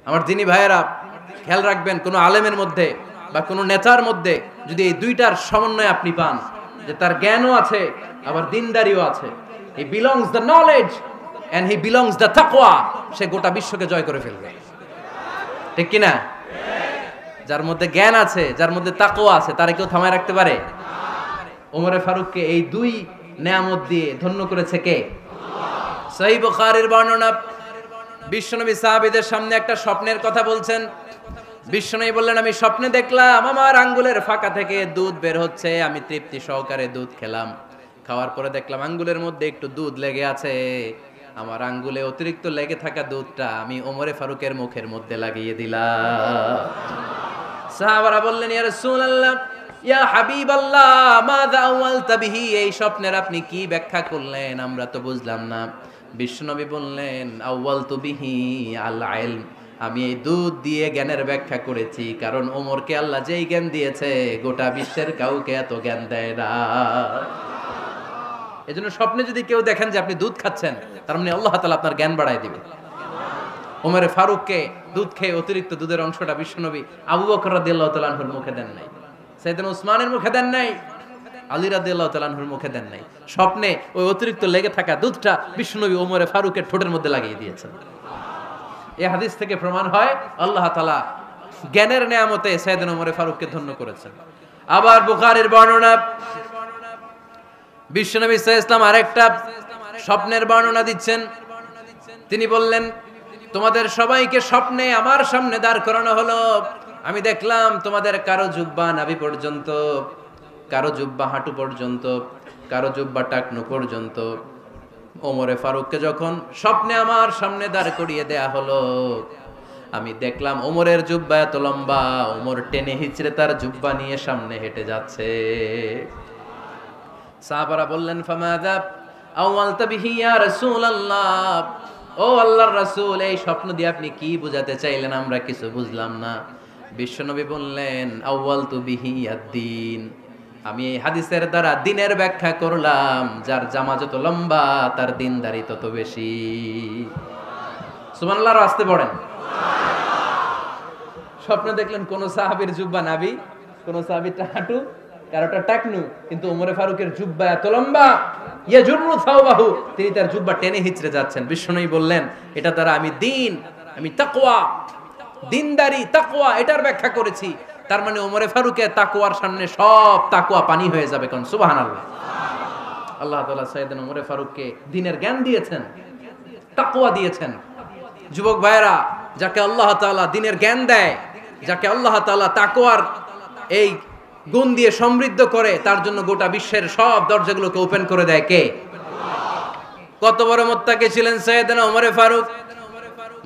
আমার দিনী ভাইয়েরা খেয়াল রাখবেন, কোনো আলেমের মধ্যে বা কোনো নেতার মধ্যে যদি এই দুইটার সমন্বয় আপনি পান, যে তার জ্ঞানও আছে আবার দিনদারিও আছে, he belongs the knowledge and he belongs the তাকওয়া, সে গোটা বিশ্বকে জয় করে ফেলবে। ঠিক কি না? যার মধ্যে জ্ঞান আছে, যার মধ্যে তাকওয়া আছে, তারে কেউ থামায় রাখতে পারে? ওমরে ফারুককে এই দুই নেয়ামত দিয়ে ধন্য করেছে কে? সহিহ বুখারীর বর্ণনা, বিশ্বনবী সাহাবীদের সামনে একটা স্বপ্নের কথা বলছেন। বিশ্বনবী বললেন, আমি স্বপ্নে দেখলাম আমার আঙ্গুলের ফাঁকা থেকে দুধ বের হচ্ছে, আমি তৃপ্তি সহকারে দুধ খেলাম। খাওয়ার পরে দেখলাম আঙ্গুলের মধ্যে একটু দুধ লেগে আছে। আমার আঙ্গুলে অতিরিক্ত লেগে থাকা দুধটা আমি ওমরে ফারুকের মুখের মধ্যে লাগিয়ে দিলাম। সাহাবারা বললেন, ইয়া রাসূলুল্লাহ, ইয়া হাবিবাল্লাহ, মাযা আওয়ালতা বিহি, এই স্বপ্নের আপনি কি ব্যাখ্যা করলেন, আমরা তো বুঝলাম না। বিশ্বনবী বললেন, আওয়ালতু বিহি আল ইলম, আমি এই দুধ দিয়ে জ্ঞানের ব্যাখ্যা করেছি, কারণ ওমরকে আল্লাহ যেই জ্ঞান দিয়েছে গোটা বিশ্বের কাউকে এত জ্ঞান দেয় না। এজন্য স্বপ্নে যদি কেউ দেখেন যে আপনি দুধ খাচ্ছেন, তার মানে আল্লাহ তাআলা আপনার জ্ঞান বাড়ায় দিবে। ওমরে ফারুককে দুধ খেয়ে অতিরিক্ত দুধের অংশটা বিশ্বনবী আবু বকর রাদিয়াল্লাহু তাআলা আনহুর মুখে দেন নাই, সাইয়েদনা উসমানের মুখে দেন নাই, আলী রাদিয়াল্লাহু তাআলা আনহুর মুখে দেন নাই। স্বপ্নে ওই অতিরিক্ত লেগে থাকা দুধটা বিশ্বনবী ওমরে ফারুকের ঠোঁটের মধ্যে লাগিয়ে দিয়েছেন। এই হাদিস থেকে প্রমাণ হয় আল্লাহ তাআলা জ্ঞানের নেয়ামতে সাইয়েদনা ওমরে ফারুককে ধন্য করেছেন। আবার বুখারীর বর্ণনা, বিশ্বনবী সাল্লাল্লাহু আলাইহি ওয়াসাল্লাম আরেকটা স্বপ্নের বর্ণনা দিচ্ছেন। তিনি বললেন, তোমাদের সবাইকে স্বপ্নে আমার সামনে দাঁড় করানো হলো। আমি দেখলাম তোমাদের কারো জুব্বা নাভি পর্যন্ত, কারো জুব্বা হাঁটু পর্যন্ত, কারো জুব্বা টাকনু পর্যন্ত। ওমরে ফারুককে যখন স্বপ্নে আমার সামনে দাঁড় করিয়ে দেয়া হলো, আমি দেখলাম ওমরের জুব্বা এত লম্বা, ওমর টেনে হিচড়ে তার জুব্বা নিয়ে সামনে হেঁটে যাচ্ছে। সাহাবারা বললেন, ফামাযা আওয়ালতা বিহি ইয়া রাসূলুল্লাহ, ও আল্লাহর রাসূল, এই স্বপ্ন দিয়ে আপনি কি বোঝাতে চাইলেন, আমরা কিছু বুঝলাম না। বিশ্বনবী বললেন, আউয়ালতু বিহি আদ-দীন, আমি এই হাদিসের দ্বারা দ্বীনের ব্যাখ্যা করলাম, যার জামা যত লম্বা তার দ্বীনদারি তত বেশি। সুবহানাল্লাহ, আসতে পড়েন। স্বপ্নে দেখলেন কোন সাহাবীর জুব্বা নাভি, কোন সাহাবীর হাঁটু, কারোটা টাকনু, কিন্তু ওমরে ফারুকের জুব্বা এত লম্বা, ইয়াজুরু সাওবাহু, তিনি তার জুব্বা টেনে হিচড়ে যাচ্ছেন। বিশ্বনবী বললেন, এটা দ্বারা আমি দ্বীন, আমি তাকওয়া, দ্বীনদারি, তাকওয়া, এটার ব্যাখ্যা করেছি। তার মানে ওমরে ফারুকের তাকওয়ার সামনে সব তাকওয়া পানি হয়ে যাবে। কোন সুবহানাল্লাহ। আল্লাহ তাআলা সাইয়েদনা ওমরে ফারুককে দ্বীনের জ্ঞান দিয়েছেন, তাকওয়া দিয়েছেন। যুবক ভাইরা, যাকে আল্লাহ তাআলা দ্বীনের জ্ঞান দেয়, যাকে আল্লাহ তাআলা তাকওয়ার এই গুণ দিয়ে সমৃদ্ধ করে, তার জন্য গোটা বিশ্বের সব দরজাগুলোকে ওপেন করে দেয় কে? কত বড় মুত্তাকি ছিলেন সাইয়েদনা ওমরে ফারুক।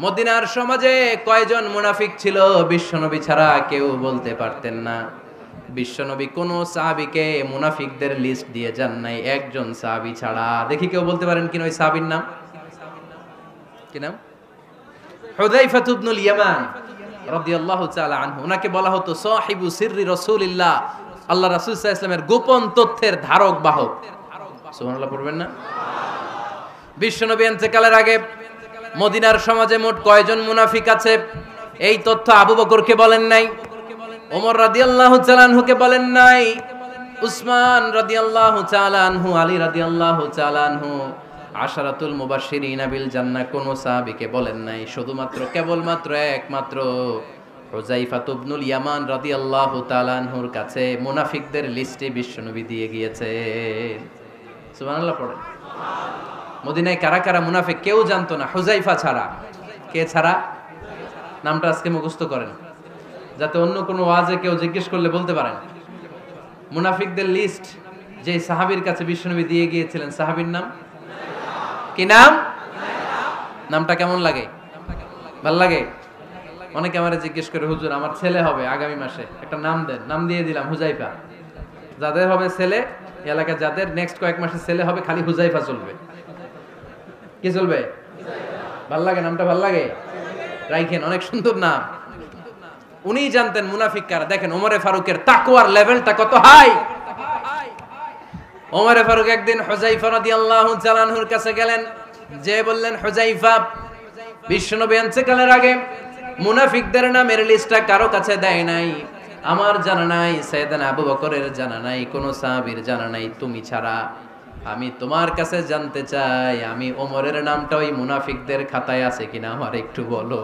মদিনার সমাজে কয়জন মুনাফিক ছিল বিশ্বনবী ছাড়া কেউ বলতে পারতেন না। বিশ্বনবী কোন সাহাবীকে মুনাফিকদের লিস্ট দিয়ে যান নাই, একজন সাহাবী ছাড়া। দেখি কেউ বলতে পারেন কিনা ওই সাহাবীর নাম? কি নাম? হুযায়ফা ইবনুল ইয়ামান রাদিয়াল্লাহু তাআলা আনহু। ওনাকে বলা হতো সাহিবু সিররি রাসূলিল্লাহ, আল্লাহ রাসূল সাল্লাল্লাহু আলাইহি ওয়াসাল্লামের গোপন তথ্যের ধারক বাহক। সুবহানাল্লাহ পড়বেন না? বিশ্বনবী ইন্তেকালের আগে মদিনার সমাজে মোট কয়জন মুনাফিক আছে, এই তথ্য আবু বকরকে বলেন নাই, ওমর রাদিয়াল্লাহু তাআলা আনহুকে বলেন নাই, উসমান রাদিয়াল্লাহু তাআলা আনহু, আলী রাদিয়াল্লাহু তাআলা আনহু, আশারাতুল মুবাশশিরিনা বিল জান্নাহ কোন সাহাবীকে বলেন নাই। শুধুমাত্র কেবলমাত্র একমাত্র হুযায়ফা ইবনুল ইয়ামান রাদিয়াল্লাহু তাআলা আনহুর কাছে মুনাফিকদের লিস্টে বিশ্বনবী দিয়ে গিয়েছেন। সুবহানাল্লাহ পড়েন। মদিনায় কারা কারা মুনাফিক কেউ জানতো না হুযায়ফা ছাড়া। কে ছাড়া? নামটা আজকে মুখস্থ করেন, যাতে অন্য কোনো ওয়াজে কেউ জিজ্ঞেস করলে বলতে পারেন। মুনাফিকদের লিস্ট যে সাহাবীর কাছে বিশ্বনবী দিয়ে গিয়েছিলেন, সাহাবীর নাম কি? নাম? নামটা কেমন লাগে? ভাল লাগে? অনেকে আমারে জিজ্ঞেস করে, হুজুর আমার ছেলে হবে আগামী মাসে, একটা নাম দেন। নাম দিয়ে দিলাম হুযায়ফা। যাদের হবে ছেলে, এলাকায় যাদের নেক্সট কয়েক মাসে ছেলে হবে, খালি হুযায়ফা চলবে। কি চলবে? ভাল লাগে? নামটা ভাল লাগে? রাইখেন, অনেক সুন্দর নাম। উনি জানতেন মুনাফিক কারা। দেখেন ওমরে ফারুকের তাকওয়ার লেভেলটা কত হাই। ওমরে ফারুক একদিন হুযায়ফা রাদিয়াল্লাহু তাআলা আনহুর কাছে গেলেন, যে বললেন, হুযায়ফা, বিশ্বনবী ইন্তেকালের আগে মুনাফিকদের নামের লিস্টটা কারো কাছে দেয় নাই, আমার জানা নাই, সাইয়েদনা আবু বকরের জানা নাই, কোন সাহাবীর জানা নাই, তুমি ছাড়া। আমি তোমার কাছে জানতে চাই, আমি ওমরের নামটা ওই মুনাফিকদের খাতায় আছে কিনা আমার একটু বলো।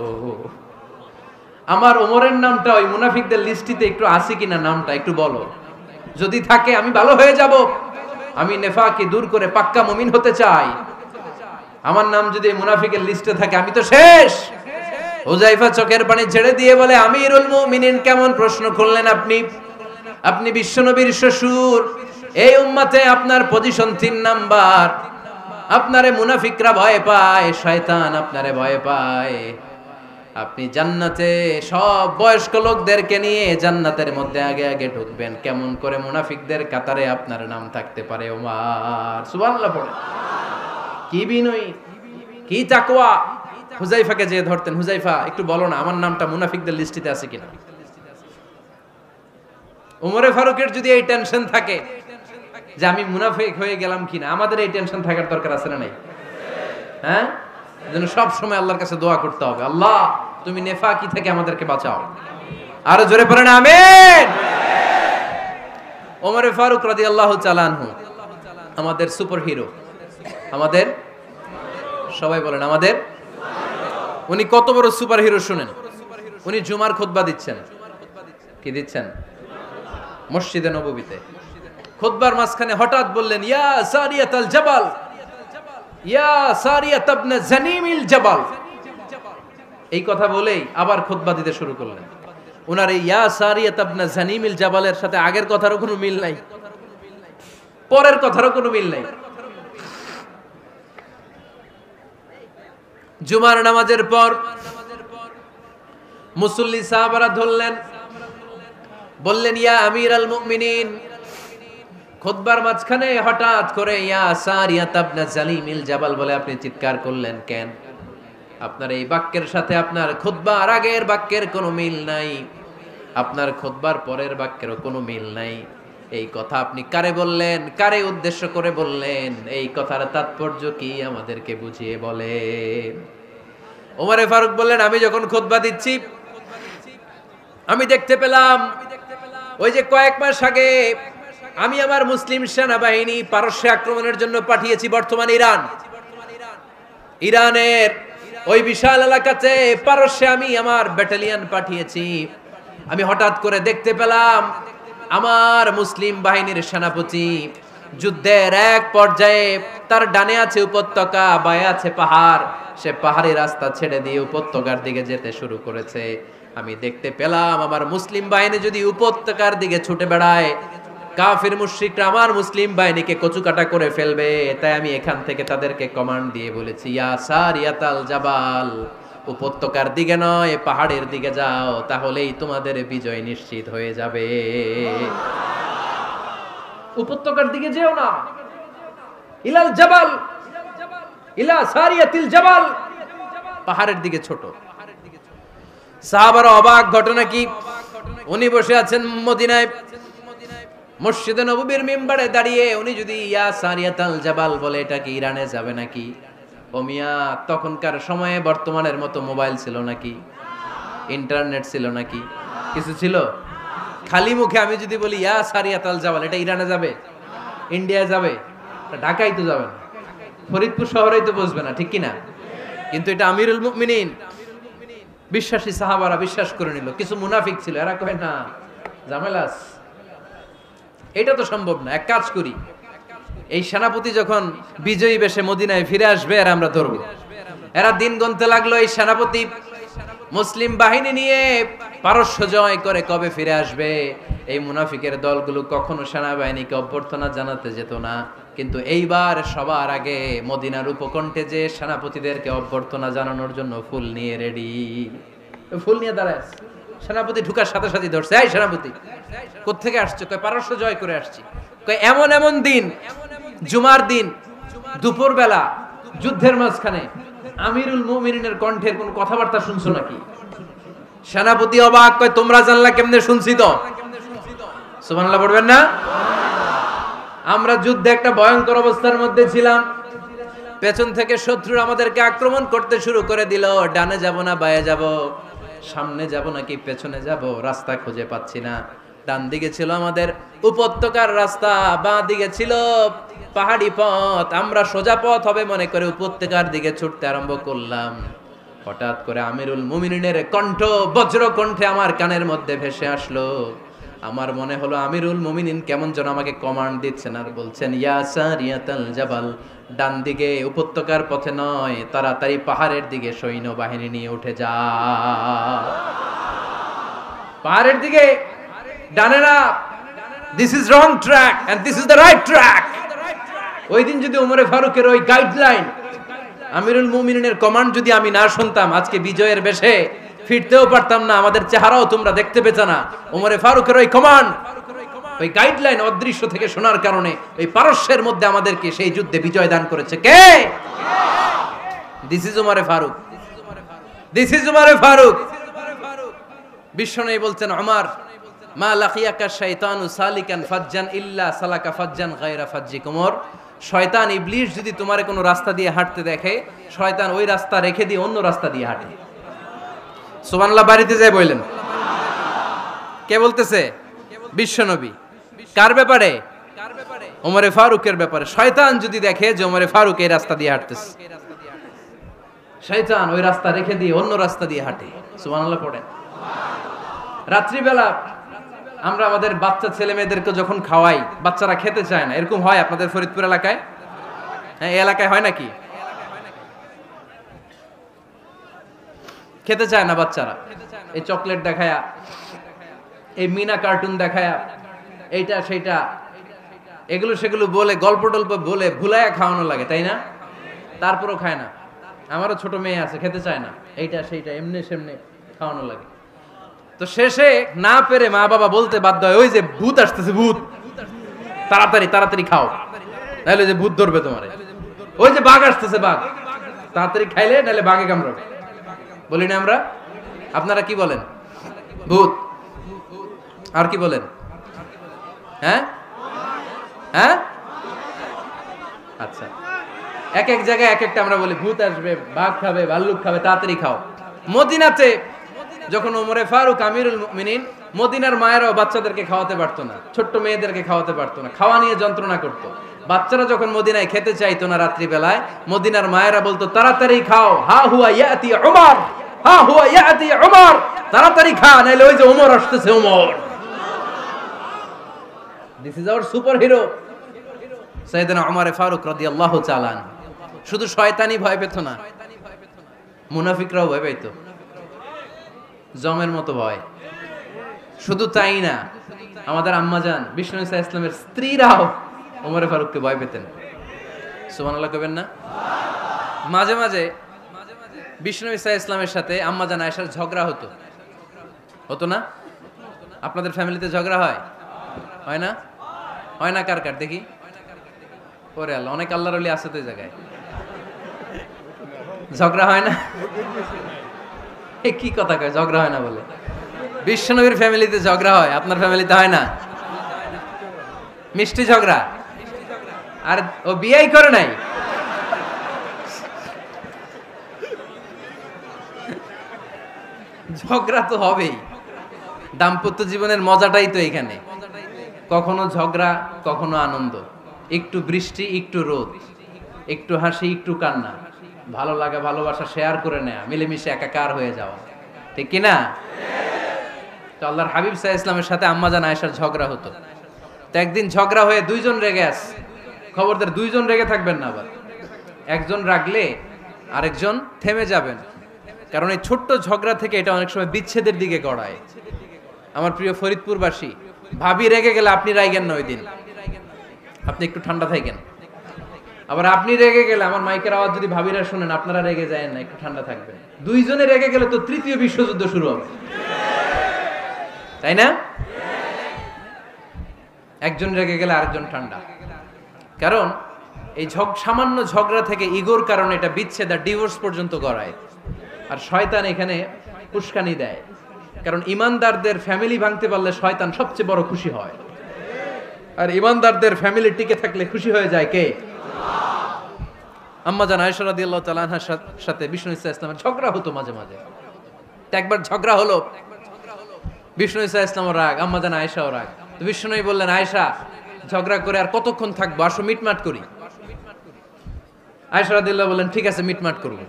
আমার ওমরের নামটা ওই মুনাফিকদের লিস্টিতে একটু আছে কিনা, নামটা একটু বলো। যদি থাকে আমি ভালো হয়ে যাব, আমি নেফাকি দূর করে পাক্কা মুমিন হতে চাই। আমার নাম যদি মুনাফিকের লিস্টে থাকে আমি তো শেষ। হুযায়ফা চোখের পানি ছেড়ে দিয়ে বলে, আমিরুল মুমিনিন, কেমন প্রশ্ন করলেন আপনি? আপনি বিশ্বনবীর শ্বশুর, এই উম্মতে আপনার পজিশন 3 নাম্বার। আপনারে মুনাফিকরা ভয় পায়, শয়তান আপনারে ভয় পায়। আপনি জান্নাতে সব বয়স্ক লোকদেরকে নিয়ে জান্নাতের মধ্যে আগে আগে ঢুকবেন, কেমন করে মুনাফিকদের কাতারে আপনার নাম থাকতে পারে ওমর? সুবহানাল্লাহ পড়ে। কি বিনয়ী, কি তাকওয়া। হুযায়ফাকে যে ধরতেন, হুযায়ফা একটু বলো না আমার নামটা মুনাফিকদের লিস্টিতে আছে কিনা। ওমরে ফারুকের যদি এই টেনশন থাকে যে আমি মুনাফিক হয়ে গেলাম কিনা, আমাদের এই টেনশন থাকার দরকার আছে না নাই? হ্যাঁ, যেন সব সময় আল্লাহর কাছে দোয়া করতে হবে, আল্লাহ তুমি নেফাকি থেকে আমাদেরকে বাঁচাও। আরো জোরে পড়েন আমিন। ওমরে ফারুক রাদিয়াল্লাহু তাআলা আনহু আমাদের সুপার হিরো, আমাদের সবাই বলেন আমাদের। উনি কত বড় সুপার হিরো শুনেন। উনি জুমার খুতবা দিচ্ছেন। কি দিচ্ছেন? মসজিদে নববীতে খুতবার মাঝখানে হঠাৎ বললেন, ইয়া সারিয়াতাল জাবাল, ইয়া সারিয়াত ইবনে জানিমিল জাবাল। এই কথা বলেই আবার খুতবা দিতে শুরু করলেন। ওনার এই ইয়া সারিয়াত ইবনে জানিমিল জাবালের সাথে আগের কথারও কোনো মিল নাই, পরের কথারও কোনো মিল নাই। জুমার নামাজের পর মুসল্লি সাহাবারা ধরলেন, বললেন, ইয়া আমিরাল মুমিনিন। খুতবার মাঝখানে হঠাৎ করে ইয়া সারিয়াত ইবনে জালিমিল জাবাল বলে আপনি চিৎকার করলেন কেন? আপনার এই বাক্যের সাথে আপনার খুতবার আগের বাক্যের কোনো মিল নাই, আপনার খুতবার পরের বাক্যেরও কোনো মিল নাই। এই কথা আপনি কারে বললেন, কারে উদ্দেশ্য করে বললেন? এই কথার তাৎপর্য কি আমাদেরকে বুঝিয়ে বলেন। ওমরে ফারুক বললেন, আমি যখন খুতবা দিচ্ছি আমি দেখতে পেলাম ওই যে কয়েক মাস আগে আমি আমার মুসলিম সেনাবাহিনী পারস্যে আক্রমণের জন্য পাঠিয়েছি, বর্তমান ইরান, ইরানের ওই বিশাল এলাকাতে পারস্যে আমি আমার ব্যাটালিয়ন পাঠিয়েছি। আমি হঠাৎ করে দেখতে পেলাম আমার মুসলিম বাহিনীর সেনাপতি যুদ্ধের এক পর্যায়ে তার ডানে আছে উপত্যকা, বায়ে আছে পাহাড়, সে পাহাড়ি রাস্তা ছেড়ে দিয়ে উপত্যকার দিকে যেতে শুরু করেছে। আমি দেখতে পেলাম আমার মুসলিম বাহিনী যদি উপত্যকার দিকে ছুটে বেড়ায়, কাফির মুশরিকরা আমার মুসলিম বাহিনীকে কচুকাটা করে ফেলবে। তাই আমি এখান থেকে তাদেরকে কমান্ড দিয়ে বলেছি, ইয়া সারিয়াতাল জাবাল, উপত্যকার দিকে নয় পাহাড়ের দিকে যাও, তাহলেই তোমাদের বিজয় নিশ্চিত হয়ে যাবে। উপত্যকার দিকে যেও না, ইলাল জাবাল, ইলা সারিয়াতিল জাবাল, পাহাড়ের দিকে ছোট। সাহাবারা অবাক, ঘটনা কি? উনি বসে আছেন মদিনায় মসজিদে নববীর মিম্বারে দাঁড়িয়ে, উনি যদি ইয়া সারিয়াতাল জাবাল বলে এটা কি ইরানে যাবে নাকি? ও মিয়া, তখনকার সময়ে বর্তমানের মতো মোবাইল ছিল নাকি, ইন্টারনেট ছিল নাকি, কিছু ছিল? খালি মুখে আমি যদি বলি ইয়া সারিয়াতাল জাবাল, এটা ইরানে যাবে, ইন্ডিয়া যাবে, ঢাকায় তো যাবে না, ফরিদপুর শহরেই তো বসবে না, ঠিক কিনা? কিন্তু এটা আমিরুল মুমিনিন, বিশ্বাসী সাহাবারা বিশ্বাস করে নিল। কিছু মুনাফিক ছিল, এরা কয় না ঝামেলাস, এটা তো সম্ভব না, এক কাজ করি, এই সেনাপতি যখন বিজয়ী বেশে মদিনায় ফিরে আসবে আর আমরা ধরবো। এরা দিন গুনতে লাগলো, এই সেনাপতি মুসলিম বাহিনী নিয়ে পারস্য জয় করে কবে ফিরে আসবে। এই মুনাফিকের দলগুলো কখনো সেনাবাহিনীকে অভ্যর্থনা জানাতে যেত না, কিন্তু এইবার সবার আগে মদিনার উপকণ্ঠে যে সেনাপতিদেরকে অভ্যর্থনা জানানোর জন্য ফুল নিয়ে রেডি, ফুল নিয়ে দাঁড়ায়। সেনাপতি ঢুকার সাথে সাথে ধরছে, এই সেনাপতি কোত্থেকে আসছো? কয় পারস্য জয় করে আসছি। কয় এমন এমন দিন, জুমার দিন দুপুর বেলা যুদ্ধের মাঝখানে আমিরুল মুমিনিনের কণ্ঠের কোন কথাবার্তা শুনছো নাকি? সেনাপতি অবাক, কয় তোমরা জানলা কেমনে? শুনছি তো। সুবহানাল্লাহ পড়বেন না? আমরা যুদ্ধে একটা ভয়ঙ্কর অবস্থার মধ্যে ছিলাম, পেছন থেকে শত্রু আমাদেরকে আক্রমণ করতে শুরু করে দিল। ডানে যাব না বায়ে যাব, সামনে যাব নাকি পেছনে যাব, রাস্তা খুঁজে পাচ্ছি না। ডান দিকে ছিল আমাদের উপত্যকার রাস্তা, বাঁ দিকে ছিল পাহাড়ি পথ। আমরা সোজা পথ হবে মনে করে উপত্যকার দিকে ছুটতে আরম্ভ করলাম। হঠাৎ করে আমিরুল মুমিনিনের কণ্ঠ বজ্র কণ্ঠে আমার কানের মধ্যে ভেসে আসলো। আমার মনে হলো আমিরুল মুমিনিন কেমন যেন আমাকে কমান্ড দিচ্ছেন আর বলছেন, ইয়া সারিয়াতাল জাবাল, ডান দিকে উপত্যকার পথে নয়, তাড়াতাড়ি পাহাড়ের দিকে সৈন্যবাহিনী নিয়ে উঠে যা। পাহাড়ের দিকে, ডানে না। This is wrong track and this is the right track. ওই দিন যদি ওমরে ফারুকের ওই গাইডলাইন, আমিরুল মুমিনিনের কমান্ড যদি আমি না শুনতাম, আজকে বিজয়ের বেশে ফিরতেও পারতাম না, আমাদের চেহারাও তোমরা দেখতে পেতে না। ওমরে ফারুকের ওই কমান্ড, ওই গাইডলাইন অদৃশ্য থেকে শোনার কারণে ওই পারস্যের মধ্যে আমাদেরকে সেই যুদ্ধে বিজয় দান করেছে কে? দিস ইজ ওমরে ফারুক, দিস ইজ ওমরে ফারুক। বিশ্বনবী বলছেন, ওমর, মা লাকিয়াকা শাইতানু সালিকান ফাজ্জান ইল্লা সালাকা ফাজ্জান গায়রা ফাজ্জিক। ওমর, শয়তান ইবলিস যদি তোমারে কোনো রাস্তা দিয়ে হাঁটতে দেখে, শয়তান ওই রাস্তা রেখে দিয়ে অন্য রাস্তা দিয়ে হাঁটে। সুবহানাল্লাহ। বাড়িতে যায় বললেন, কে বলতেছে? বিশ্বনবী। কার ব্যাপারে? ওমরে ফারুকের ব্যাপারে। শয়তান যদি দেখে যে ওমরে ফারুক এই রাস্তা দিয়ে হাঁটতেছে, শয়তান ওই রাস্তা রেখে দিয়ে অন্য রাস্তা দিয়ে হাঁটে। সুবহানাল্লাহ পড়েন। রাত্রিবেলা আমরা আমাদের বাচ্চা ছেলে মেয়েদেরকে যখন খাওয়াই, বাচ্চারা খেতে চায় না, এরকম হয় আপনাদের ফরিদপুর এলাকায়? হ্যাঁ, এই এলাকায় হয় নাকি? খেতে চায় না বাচ্চারা, এই চকলেট দেখায়া, এই মিনা কার্টুন দেখায়া, এইটা সেইটা, এগুলো সেগুলো বলে, গল্প টল্প বলে ভুলায়া খাওয়ানো লাগে, তাই না? তারপরও খায় না। আমারও ছোট মেয়ে আছে, খেতে চায় না, এইটা সেইটা এমনি সেমনি খাওয়ানো লাগে। তো শেষে না পেরে মা বাবা বলতে বাধ্য হয়, ওই যে ভূত আসতেছে, ভূত, তাড়াতাড়ি তাড়াতাড়ি খাও, নাহলে যে ভূত ধরবে তোমারে। ওই যে বাঘ আসতেছে, বাঘ, তাড়াতাড়ি খাইলে নাহলে বাঘে কামড়াবে। বলি না আমরা? আপনারা কি বলেন? ভূত। আর কি বলেন? হ্যাঁ হ্যাঁ, আচ্ছা, এক এক জায়গায় এক একটা আমরা বলি, ভূত আসবে, বাঘ খাবে, ভাল্লুক খাবে, তাড়াতাড়ি খাও। মদিনাতে যখন ওমরে ফারুক আমিরুল মুমিনিন, মদিনার মায়েরাও বাচ্চাদেরকে খাওয়াতে পারতো না, ছোট্ট মেয়েদেরকে খাওয়াতে পারতো না, খাওয়া নিয়ে যন্ত্রণা করতো। বাচ্চারা যখন মদিনায় খেতে চাইতো না রাত্রি বেলায়, মদিনার মায়েরা বলতো, তাড়াতাড়ি খাও, হা হুয়া ইয়াতি উমর, হা হুয়া ইয়াতি উমর, তাড়াতাড়ি খা, নাইলে ওই যে ওমর আসতেছে, Omar. This is our super hero সাইয়েদনা ওমর ফারুক রাদিয়াল্লাহু তাআলা। শুধু শয়তানি ভয় পেত না, মুনাফিকরাও ভয় পাইতো, জমের মতো ভয়। শুধু তাই না, আমাদের আম্মাজান বিষ্ণু ইসা ইসলামের স্ত্রীরাও ওমরে ফারুককে ভয় পেতেন। সুবহানাল্লাহ কইবেন না? মাঝে মাঝে বিষ্ণু ইসা ইসলামের সাথে আম্মাজান আয়েশার ঝগড়া হতো, হতো না? আপনাদের ফ্যামিলিতে ঝগড়া হয়? হয় না? হয় না? কার কার দেখি? ওরে আল্লাহ, অনেক আল্লাহর ওলি আছে তো এই জায়গায়। ঝগড়া হয় না? কি কথা কয়, ঝগড়া হয় না বলে? বিশ্বনবীর ফ্যামিলিতে ঝগড়া হয়, আপনার ফ্যামিলিতে হয় না? মিষ্টি ঝগড়া। আর ও বিয়েই করে নাই। ঝগড়া তো হবেই, দাম্পত্য জীবনের মজাটাই তো এখানে। কখনো ঝগড়া, কখনো আনন্দ, একটু বৃষ্টি, একটু রোদ, একটু হাসি, একটু কান্না, ভালো লাগা, ভালোবাসা শেয়ার করে নেয়া, মিলেমিশে একাকার হয়ে যাওয়া, ঠিক কিনা? তো আল্লাহর হাবিব সাল্লাল্লাহু আলাইহি ওয়াসাল্লামের সাথে আম্মাজান আয়েশার ঝগড়া হতো। তো একদিন ঝগড়া হয়ে দুইজন রেগে আছে। খবরদার, দুইজন রেগে থাকবেন না আবার। একজন রাগলে আরেকজন থেমে যাবেন, কারণ এই ছোট্ট ঝগড়া থেকে এটা অনেক সময় বিচ্ছেদের দিকে গড়ায়। আমার প্রিয় ফরিদপুরবাসী, ভাবি রেগে গেলে আপনি রাইগেন না, ওই দিন আপনি একটু ঠান্ডা থাকেন। আবার আপনি রেগে গেলে, আমার মাইকের আওয়াজ যদি ভাবিরা শুনেন, আপনারা রেগে যায় না, একটু ঠান্ডা থাকবেন। দুইজনে রেগে গেলে তো তৃতীয় বিশ্বযুদ্ধ শুরু হবে, তাই না? একজন রেগে গেলে আরেকজন ঠান্ডা, কারণ এই সামান্য ঝগড়া থেকে ইগোর কারণে এটা বিচ্ছেদ আর ডিভোর্স পর্যন্ত গড়ায়। আর শয়তান এখানে উস্কানি দেয়, কারণ ইমানদারদের ফ্যামিলি ভাঙতে পারলে শয়তান সবচেয়ে বড় খুশি হয়। আর ইমানদারদের ফ্যামিলি টিকে থাকলে খুশি হয়ে যায় কে? আম্মাজান আয়েশা রাদিয়াল্লাহু তাআলা আনহার সাথে বিষ্ণু ইসা ইসলামের ঝগড়া হতো মাঝে মাঝে। একবার ঝগড়া হলো, বিষ্ণু ইসা ইসলামও রাগ, আম্মা জান আয়েশাও রাগ। তো বিষ্ণু বললেন, আয়েশা ঝগড়া করে আর কতক্ষণ থাকবো, আসো মিটমাট করি। আয়েশা রাদিয়াল্লাহু বললেন, ঠিক আছে মিটমাট করব।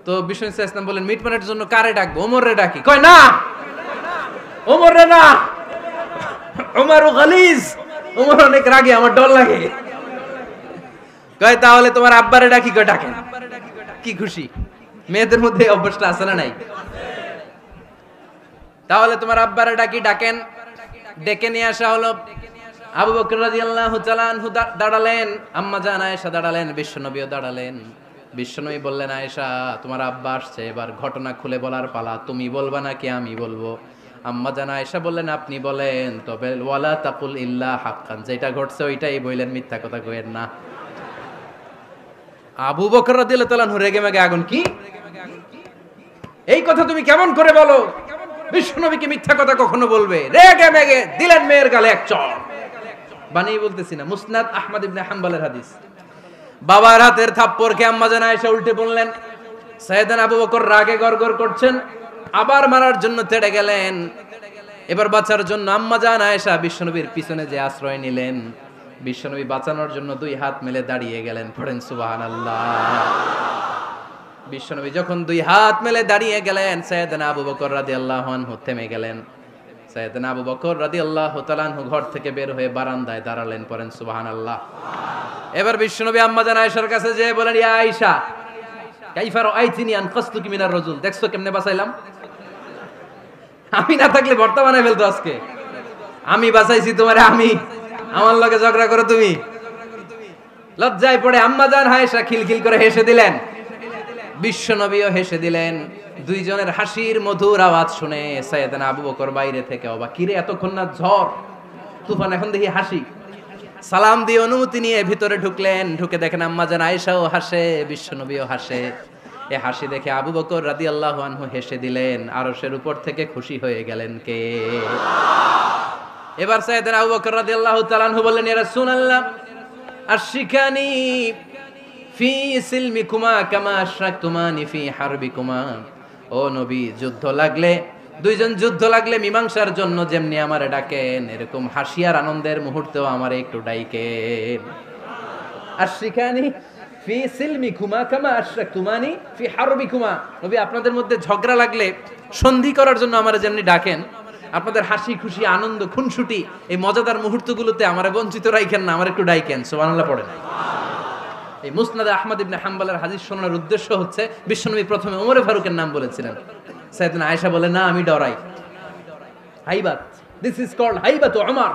তো বিষ্ণু ইসা ইসলাম বললেন, মিটমাটের জন্য কারে ডাকবো? ওমর রে ডাকি। কয় না, ওমর রে না, ওমর গালিজ, ওমর অনেক রাগে, আমার ডর লাগে। কয় তাহলে তোমার আব্বারে ডাকি। কয় ডাকেন। কি খুশি, মেয়েদের মধ্যে অভ্যাসটা আছে না নাই? তাহলে তোমার আব্বারে ডাকি, ডাকেন। ডেকে নিয়ে আসা হলো। আবু বকর রাদিয়াল্লাহু তাআলা আনহু দাঁড়ালেন, আম্মা জান আয়েশা দাঁড়ালেন, বিশ্বনবীও দাঁড়ালেন। বিশ্বনবী বললেন, আয়েশা তোমার আব্বা আসছে, এবার ঘটনা খুলে বলার পালা, তুমি বলবা নাকি আমি বলবো? আম্মা জান আয়েশা বললেন, আপনি বলেন, তবে ওয়ালা তাকুল ইল্লা হাক্কান, যেটা ঘটছে ওইটাই বললেন, মিথ্যা কথা কইেন না। আবু বকর রাদিয়াল্লাহু তাআলা আনহু রেগে মেগে আগুন, কি এই কথা তুমি কেমন করে বলো? বিশ্বনবীকে মিথ্যা কথা কখনো বলবে? রেগে মেগে দিলেন মেয়ের গালে এক চড়। বানিয়ে বলতেছি না, মুসনাদ আহমদ ইবনে হাম্বলের হাদিস। বাবার হাতের থাপ্পড়কে আম্মা জান আয়েশা উল্টে বললেন। সাইয়েদনা আবু বকর রাগে গড়গড় করছেন, আবার মারার জন্য তেড়ে গেলেন। এবার বাঁচার জন্য আম্মা জান আয়েশা বিশ্বনবীর পিছনে যে আশ্রয় নিলেন, বিশ্বনবী বাঁচানোর জন্য দুই হাত মেলে দাঁড়িয়ে গেলেন। পড়েন সুবহানাল্লাহ। বিশ্বনবী যখন দুই হাত মেলে দাঁড়িয়ে গেলেন, সাইয়েদনা আবু বকর রাদিয়াল্লাহু আনহু থেমে গেলেন। সাইয়েদনা আবু বকর রাদিয়াল্লাহু তাআলা আনহু ঘর থেকে বের হয়ে বারান্দায় দাঁড়ালেন। পড়েন সুবহানাল্লাহ। এবার বিশ্বনবী আম্মা জান আয়েশার কাছে যেয়ে বলেন, ইয়া আয়েশা কাইফা রাআইতিনি আনকাসতুকি মিনার রাজুল, দেখছো কেমনে বাঁচাইলাম? আমি না থাকলে ভর্তা বানাই ফেলতো আজকে। আমি বাঁচাইছি তোমারে, আমি, আমার লগে ঝগড়া করো তুমি। লজ্জায় পড়ে আম্মা জান আয়েশা খিলখিল করে হেসে দিলেন, বিশ্বনবীও হেসে দিলেন। দুইজনের হাসির মধুর আওয়াজ শুনে সাইয়েদনা আবু বকর বাইরে থেকে অবাক, কিরে এতক্ষণ না ঝড় তুফান, এখন দেখি হাসি। সালাম দিয়ে অনুমতি নিয়ে ভিতরে ঢুকলেন। ঢুকে দেখেন আম্মা জান আয়েশাও হাসে, বিশ্বনবীও হাসে। এ হাসি দেখে আবু বকর রাদিয়াল্লাহু আনহু হেসে দিলেন। আরশের উপর থেকে খুশি হয়ে গেলেন কে? এবার সাইয়েদনা আবু বকর রাদিয়াল্লাহু তাআলা আনহু বললেন, ইয়া রাসূলুল্লাহ আশরিকানি ফি সিলমিকুমা কামা আশরাকতুমানি ফি হারবিকুমা। ও নবী, যুদ্ধ লাগলে, দুইজন যুদ্ধ লাগলে মীমাংসার জন্য যেমনি আমারে ডাকেন, এরকম হাসি আর আনন্দের মুহূর্তেও আমারে একটু ডাকেন। আশরিকানি ফি সিলমিকুমা কামা আশরাকতুমানি ফি হারবিকুমা। নবী, আপনাদের মধ্যে ঝগড়া লাগলে সন্ধি করার জন্য আমারে যেমনি ডাকেন, আপনাদের হাসি খুশি আনন্দ খুনসুটি এই মজাদার মুহূর্তগুলোতে আমারে বঞ্চিত রাখেন না, আমার একটু ডাকেন। সুবহানাল্লাহ পড়েন। এই মুসনাদ আহমদ ইবনে হাম্বলের হাদিস শোনার উদ্দেশ্য হচ্ছে, বিশ্বনবী প্রথমে ওমরে ফারুকের নাম বলেছিলেন। সাইয়েদনা আয়েশা বলে, না আমি ডরাই। হাইবাত, দিস ইজ কল্ড হাইবাত ওমর।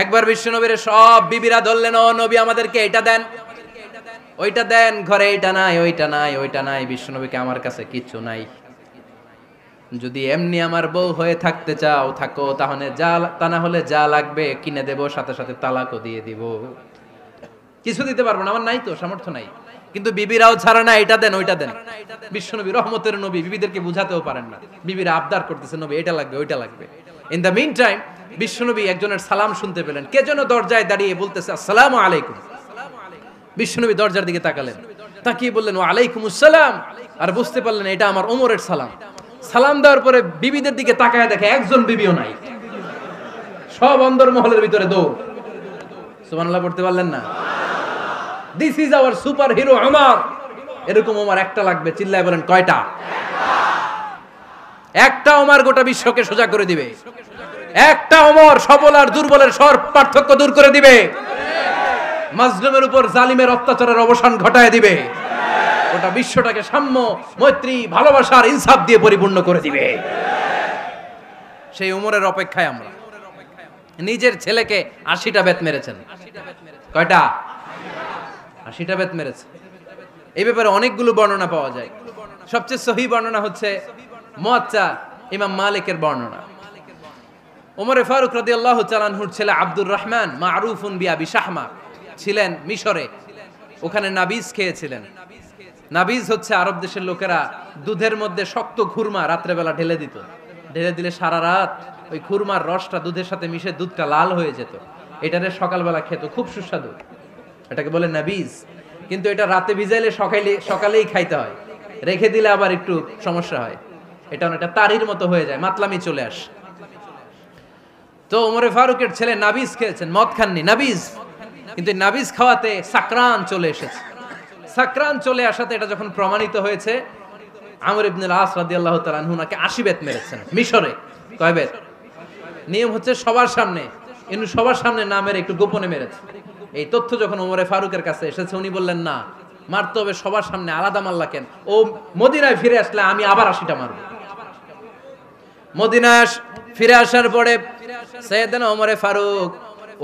একবার বিশ্বনবীর সব বিবিরা ধরলেন, ও নবী আমাদেরকে এটা দেন, ওইটা দেন, ঘরে এটা নাই, ওইটা নাই, ওইটা নাই। বিশ্বনবীকে, আমার কাছে কিচ্ছু নাই, যদি এমনি আমার বউ হয়ে থাকতে চাও থাকো, তাহলে যা, তা না হলে যা লাগবে কিনে দেব, সাথে সাথে তালাকও দিয়ে দিব। কিছু দিতে পারবো না, আমার নাই তো, সামর্থ্য নাই। কিন্তু বিবিরাও ছাড়া না, এটা দেন ওইটা দেন। বিশ্বনবী রহমতের নবী, বিবিদেরকে বুঝাতেও পারেন না। বিবিরা আবদার করতেছে, নবী এটা লাগবে, ওইটা লাগবে। ইন দ্য মিন টাইম বিশ্বনবী একজনের সালাম শুনতে পেলেন। কে যেন দরজায় দাঁড়িয়ে বলতেছে, আসসালামু আলাইকুম। বিশ্বনবী দরজার দিকে তাকালেন, তাকিয়ে বললেন, ওয়া আলাইকুমুস সালাম। আর বুঝতে পারলেন এটা আমার ওমরের সালাম। সালাম দেওয়ার পরে বিবিদের দিকে তাকায় দেখে একজন বিবিও নাই, সব অন্দর মহলের ভিতরে দৌড়। সুবহানাল্লাহ পড়তে পারলেন না? This is our super hero Omar. এরকম ওমর একটা লাগবে, চিল্লায় বলেন কয়টা? একটা ওমর গোটা বিশ্বকে সোজা করে দিবে। একটা ওমর সবল আর দুর্বলের সব পার্থক্য দূর করে দিবে। মাজলুমের উপর জালিমের অত্যাচারের অবসান ঘটায় দিবে। গোটা বিশ্বটাকে সাম্য, মৈত্রী, ভালোবাসার ইনসাফ দিয়ে পরিপূর্ণ করে দিবে। সেই ওমরের অপেক্ষায় আমরা। নিজের ছেলেকে 80টা বেত মেরেছেন। কয়টা? 80টা বেত মেরেছে। এই ব্যাপারে অনেকগুলো বর্ণনা পাওয়া যায়। সবচেয়ে সহিহ বর্ণনা হচ্ছে মুয়াত্তা ইমাম মালিকের বর্ণনা। ওমরে ফারুক রাদিয়াল্লাহু তাআলা আনহুর ছেলে আব্দুর রহমান মারুফুন বিআবি শাহমা ছিলেন মিশরে। ওখানে নাবিজ খেয়েছিলেন। নাবিজ হচ্ছে আরব দেশের লোকেরা দুধের মধ্যে শক্ত খুরমা রাত্রেবেলা ঢেলে দিত। ঢেলে দিলে সারা রাত ওই খুরমার রসটা দুধের সাথে মিশে দুধটা লাল হয়ে যেত। এটারে সকালবেলা খেত, খুব সুস্বাদু। এটাকে বলে নাবিজ। কিন্তু এটা রাতে ভিজাইলে সকালেই খাইতে হয়, রেখে দিলে আবার একটু সমস্যা হয়। এটা অনেকটা তারির মতো হয়ে যায়, মাতলামি চলে আসে। তো ওমরে ফারুকের ছেলে নাবিজ খেয়েছেন, মদ খাননি, নাবিজ, কিন্তু নাবিজ খাওয়াতে সাকরান চলে এসেছে। সাকরান চলে আসাতে এটা যখন প্রমাণিত হয়েছে, আমর ইবনুল আস রাদিয়াল্লাহু তাআলা আনহু নাকে 80 বেত মেরেছেন মিশরে। কয় বেত? নিয়ম হচ্ছে সবার সামনে, কিন্তু সবার সামনে না মেরে একটু গোপনে মেরেছে। এই তথ্য যখন ওমরে ফারুকের কাছে এসেছে, উনি বললেন না, মারতে হবে সবার সামনে, আলাদা মারলা কেন? ও মদিনায় ফিরে আসলে আমি আবার 80টা মারব। মদিনায় ফিরে আসার পরে সাইয়েদনা ওমরে ফারুক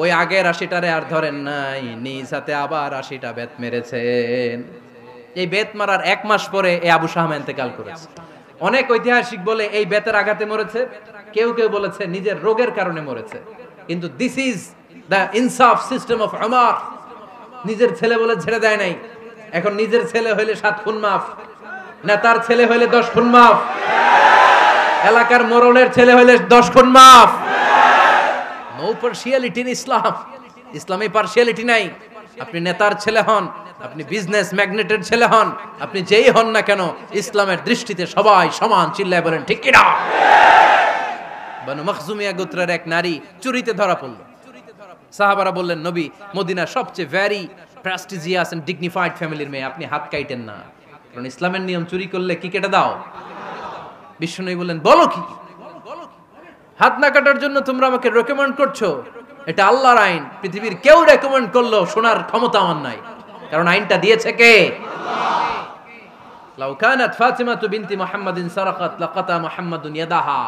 ওই আগের 80টারে আর ধরেন নাই, নিজ হাতে আবার 80টা বেত মেরেছেন। এই বেত মারার 1 মাস পরে এই আবু শাহমা ইন্তেকাল করেছে। অনেক ঐতিহাসিক বলে এই বেতের আঘাতে মরেছে, কেউ কেউ বলেছে নিজের রোগের কারণে মরেছে। কিন্তু দিস ইজ দ্য ইনসাফ সিস্টেম অফ উমর। নিজের ছেলে বলে ছেড়ে দেয় নাই। এখন নিজের ছেলে হইলে 7 খুন মাফ, নেতার ছেলে হইলে 10 খুন মাফ, এলাকার মোড়লের ছেলে হইলে 10 খুন মাফ। নো পার্শিয়ালিটি ইন ইসলাম। ইসলামে পার্শিয়ালিটি নাই। আপনি নেতার ছেলে হন, আপনি বিজনেস ম্যাগনেটের ছেলে হন, আপনি যেই হন না কেন, ইসলামের দৃষ্টিতে সবাই সমান। চিল্লায় বলেন ঠিক কিনা? বানু মখজুমিয়া গোত্রের এক নারী চুরিতে ধরা পড়ল। সাহাবারা বললেন, নবী, মদিনার সবচেয়ে ভেরি প্রেস্টিজিয়াস এন্ড ডিগনিফাইড ফ্যামিলির মেয়ে, আপনি হাত কাটেন না, কারণ ইসলামের নিয়ম চুরি করলে কি কেটে দাও। বিশ্বনবী বললেন, বলো কি? হাত না কাটার জন্য তোমরা আমাকে রেকমেন্ড করছো? এটা আল্লাহর আইন, পৃথিবীর কেউ রেকমেন্ড করলো শোনার ক্ষমতা আমার নাই, কারণ আইনটা দিয়েছে কে? আল্লাহ। লাউ কানাত ফাতিমাতু বিনতি মুহাম্মাদিন সারাকাত লাকাতা মুহাম্মাদুন ইয়াদাহা।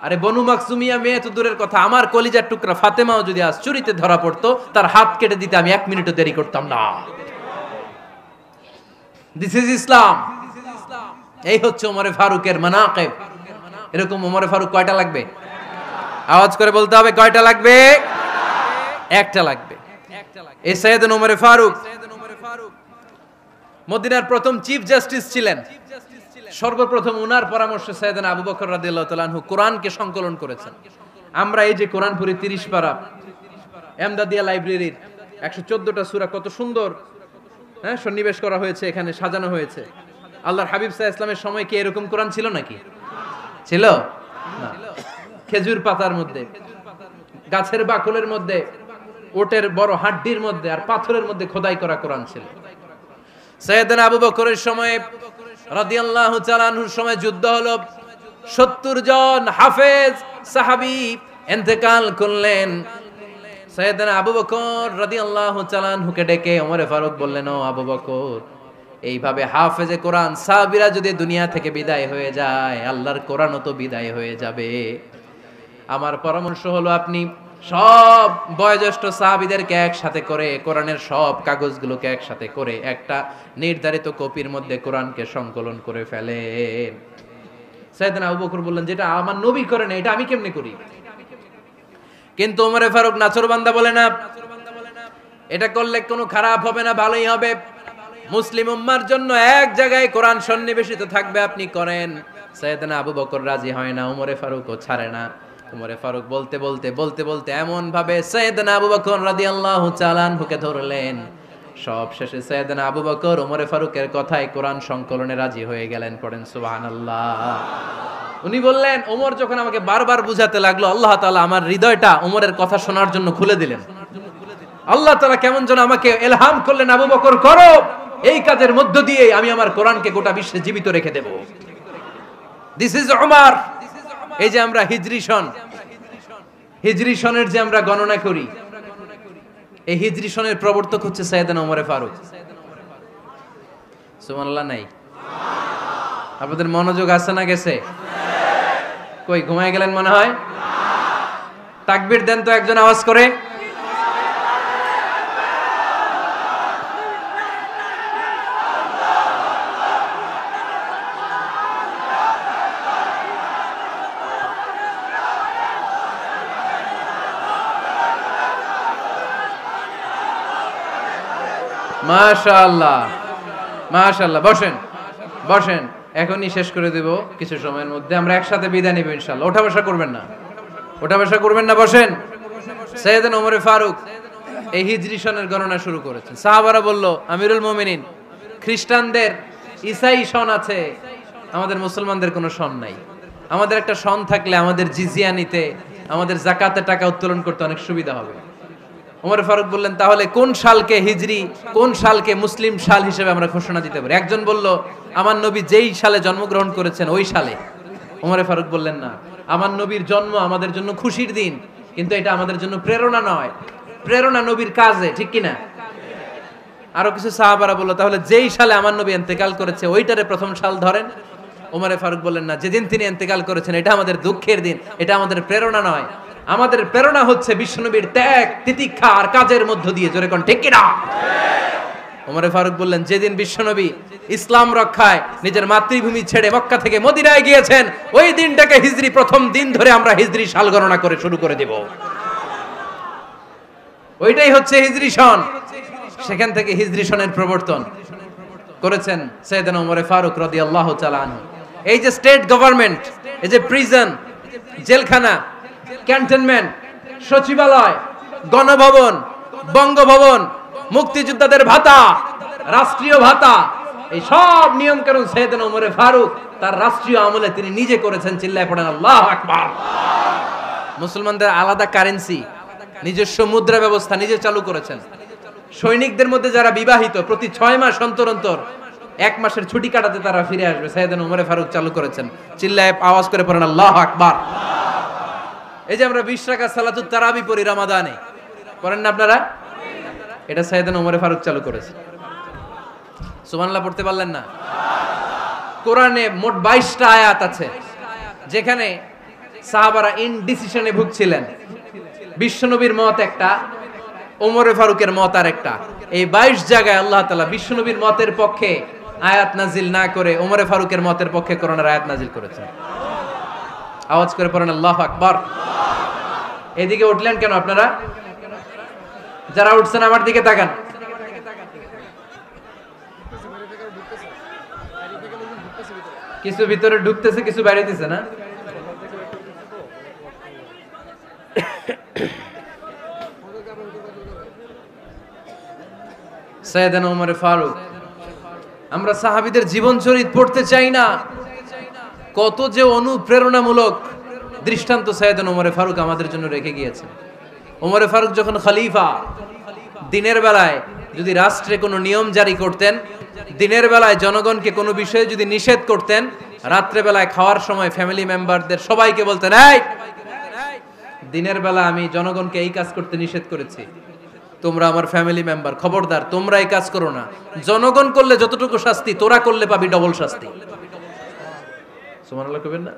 আরে বনু মাকসুমিয়া মেয়ে তো দূরের কথা, আমার কলিজার টুকরা ফাতেমাও যদি আজ চুরিতে ধরা পড়তো, তার হাত কেটে দিতে আমি 1 মিনিটও দেরি করতাম না। দিস ইজ ইসলাম। এই হচ্ছে ওমরে ফারুকের মানাকিব। এরকম ওমরে ফারুক কয়টা লাগবে? আওয়াজ করে বলতে হবে, কয়টা লাগবে? একটা লাগবে। এই সাইয়েদনা ওমরে ফারুক মদিনার প্রথম চিফ জাস্টিস ছিলেন। সর্বপ্রথম উনার পরামর্শে সাইয়েদনা আবু বকর রাদিয়াল্লাহু তাআলা আনহু কোরআনকে সংকলন করেছেন। আমরা এই যে কোরআন পড়ি 30 পারা, এমদাদিয়া লাইব্রেরির 114টা সূরা, কত সুন্দর সন্নিবেশ করা হয়েছে, এখানে সাজানো হয়েছে। আল্লাহর হাবিব সাল্লাল্লাহু আলাইহি ওয়াসাল্লামের সময় কি এরকম কোরআন ছিল নাকি? ছিল না। খেজুর পাতার মধ্যে, গাছের বাকলের মধ্যে, ওটের বড় হাড্ডির মধ্যে আর পাথরের মধ্যে খোদাই করা কোরআন ছিল। সাইয়েদনা আবু বকরের সময় রাদিয়াল্লাহু তাআলা আনহুর সময় যুদ্ধ হলো, 70 জন হাফেজ সাহাবী ইন্তেকাল করলেন। সাইয়েদনা আবু বকর রাদিয়াল্লাহু তাআলা আনহুকে ডেকে ওমরে ফারুক বললেন, ও আবু বকর, এইভাবে হাফেজে কোরআন সাহাবীরা যদি দুনিয়া থেকে বিদায় হয়ে যায়, আল্লাহর কোরআনও তো বিদায় হয়ে যাবে। আমার পরামর্শ হলো আপনি সব বয়োজ্যেষ্ঠ সাহাবীদেরকে একসাথে করে কোরআনের সব কাগজগুলোকে একসাথে করে একটা নির্ধারিত কপির মধ্যে কোরআনকে সংকলন করে ফেলেন। সাইয়েদনা আবু বকর বললেন, যেটা আমার নবী করেন এটা আমি কেমনে করি? কিন্তু ওমরে ফারুক নাছরবান্দা বলে না, এটা করলে কোনো খারাপ হবে না, ভালোই হবে। মুসলিম উম্মার জন্য এক জায়গায় কোরআন সন্নিবেশিত থাকবে, আপনি করেন। সাইয়েদনা আবু বকর রাজি হয় না, ওমরে ফারুকও ছাড়ে না। ওমরে ফারুক বলতে বলতে বলতে বলতে এমন ভাবে সাইয়েদনা আবু বকর রাদিয়াল্লাহু তাআলা আনহুকে ধরলেন, সব শেষে সাইয়েদনা আবু বকর ওমরে ফারুকের কথায় কোরআন সংকলনে রাজি হয়ে গেলেন। পড়েন সুবহানাল্লাহ। উনি বললেন, ওমর যখন আমাকে বারবার বুঝাতে লাগলো, আল্লাহ তাআলা আমার হৃদয়টা ওমরের কথা শোনার জন্য খুলে দিলেন। আল্লাহ তাআলা কেমন যেন আমাকে ইলহাম করলেন, আবু বকর করো, এই কাজের মধ্য দিয়ে আমি আমার কোরআনকে গোটা বিশ্বে জীবিত রেখে দেব। This is Umar. এই যে আমরা হিজরি সনের যে আমরা গণনা করি, এই হিজরি সনের প্রবর্তক হচ্ছে সাইয়েদনা ওমরে ফারুক। সুবহানাল্লাহ নাই? আপনাদের মনোযোগ আছে না গেছে? কই ঘুমায় গেলেন মনে হয়? তাকবীর দেন তো একজন আওয়াজ করে। মাশাআল্লাহ, মাশাআল্লাহ। বসেন বসেন, এখনই শেষ করে দেব কিছু সময়ের মধ্যে। আমরা একসাথে বিদায় নিব ইনশাআল্লাহ। ওঠা বসা করবেন না, ওঠা বসা করবেন না, বসেন। সাইয়েদনা ওমরে ফারুক এই হিজরি সনের গণনা শুরু করেছেন। সাহাবারা বলল, আমিরুল মুমিনিন, খ্রিস্টানদের ঈসাই সন আছে, আমাদের মুসলমানদের কোনো সন নাই। আমাদের একটা সন থাকলে আমাদের জিজিয়া নিতে, আমাদের জাকাতের টাকা উত্তোলন করতে অনেক সুবিধা হবে। ওমর ফারুক বললেন, তাহলে কোন সালকে হিজরি, কোন সালকে মুসলিম সাল হিসেবে আমরা ঘোষণা দিতে পারি? একজন বলল, আমার নবী যেই সালে জন্মগ্রহণ করেছেন ওই সালে। ওমর ফারুক বললেন, না, আমার নবীর জন্ম আমাদের জন্য খুশির দিন, কিন্তু এটা আমাদের জন্য প্রেরণা নয়। প্রেরণা নবীর কাজে, ঠিক কিনা? আরো কিছু সাহাবারা বলল, তাহলে যেই সালে আমার নবী ইন্তেকাল করেছে ওইটারে প্রথম সাল ধরেন। ওমর ফারুক বললেন, না, যেদিন তিনি ইন্তেকাল করেছেন এটা আমাদের দুঃখের দিন, এটা আমাদের প্রেরণা নয়। আমাদের প্রেরণা হচ্ছে বিশ্বনবীর ত্যাগ, তিতিক্ষা আর কাজের মধ্য দিয়ে। জোরে কোন ঠিক কিনা? ওমর ফারুক বললেন, যেদিন বিশ্বনবী ইসলাম রক্ষায় নিজের মাতৃভূমি ছেড়ে মক্কা থেকে মদিনায় গিয়েছেন ওই দিনটাকে হিজরি প্রথম দিন ধরে আমরা হিজরি সাল গণনা করে শুরু করে দেব। ওইটাই হচ্ছে হিজরি সন। সেখান থেকে হিজরি সনের প্রবর্তন করেছেন সাইয়েদনা ওমর ফারুক রাদিয়াল্লাহু তাআলা আনহু। এই যে স্টেট গভর্নমেন্ট, এই যে প্রিজন, জেলখানা, ক্যান্টনমেন্ট, সচিবালয়, গণভবন, বঙ্গভবন, মুক্তিযোদ্ধাদের ভাতা, রাষ্ট্রীয় ভাতা, এই সব নিয়ম কানুন সাইয়েদনা ওমর ফারুক তার রাষ্ট্রীয় আমলে তিনি নিজে করেছেন। চিল্লায় পড়েন আল্লাহু আকবার। মুসলমানদের আলাদা কারেন্সি, নিজস্ব মুদ্রা ব্যবস্থা নিজে চালু করেছেন। সৈনিকদের মধ্যে যারা বিবাহিত প্রতি 6 মাস অন্তর অন্তর 1 মাসের ছুটি কাটাতে তারা ফিরে আসবে, সাইয়েদনা ওমর ফারুক চালু করেছেন। চিল্লায় আওয়াজ করে পড়েন আল্লাহু আকবার। এই যে আমরা 20 রাকাত সালাতুত তারাবি পড়ি রমাদানে, পড়েন না আপনারা? এটা সাইয়েদনা ওমর ফারুক চালু করেছে। সুবহানাল্লাহ পড়তে পারলেন না? কোরআনে মোট 22টা আয়াত আছে যেখানে সাহাবারা ইনডিসিশনে ভুগছিলেন। বিশ্বনবীর মত একটা, ওমর ফারুকের মত আর একটা। এই 22 জায়গায় আল্লাহ তাআলা বিশ্বনবীর মতের পক্ষে আয়াত নাজিল না করে ওমর ফারুকের মতের পক্ষে কোরআনের আয়াত নাজিল করেছেন। আওয়াজ করে পড়েন আল্লাহু আকবার। এদিকে উঠলেন কেন আপনারা? যারা উঠছেন আমার দিকে তাকান। কিছু ভিতরে ঢুকতেছে, কিছু বাইরে দিছে না? সাইয়েদনা ওমর ফারুক, আমরা সাহাবীদের জীবন চরিত পড়তে চাই না, কত যে অনুপ্রেরণামূলক দৃষ্টান্ত সাইয়েদনা ওমর ফারুক আমাদের জন্য রেখে গিয়েছেন। ওমর ফারুক যখন খলিফা, দিনের বেলায় যদি রাষ্ট্রে কোনো নিয়ম জারি করতেন, দিনের বেলায় জনগণকে কোনো বিষয়ে যদি নিষেধ করতেন, রাত্রে বেলায় খাওয়ার সময় ফ্যামিলি মেম্বারদের সবাইকে বলতেন, এই দিনের বেলা আমি জনগণকে এই কাজ করতে নিষেধ করেছি, তোমরা আমার ফ্যামিলি মেম্বার, খবরদার তোমরা এই কাজ করো না। জনগণ করলে যতটুকু শাস্তি, তোরা করলে পাবি ডবল শাস্তি। সুবহানাল্লাহ কইবেন না?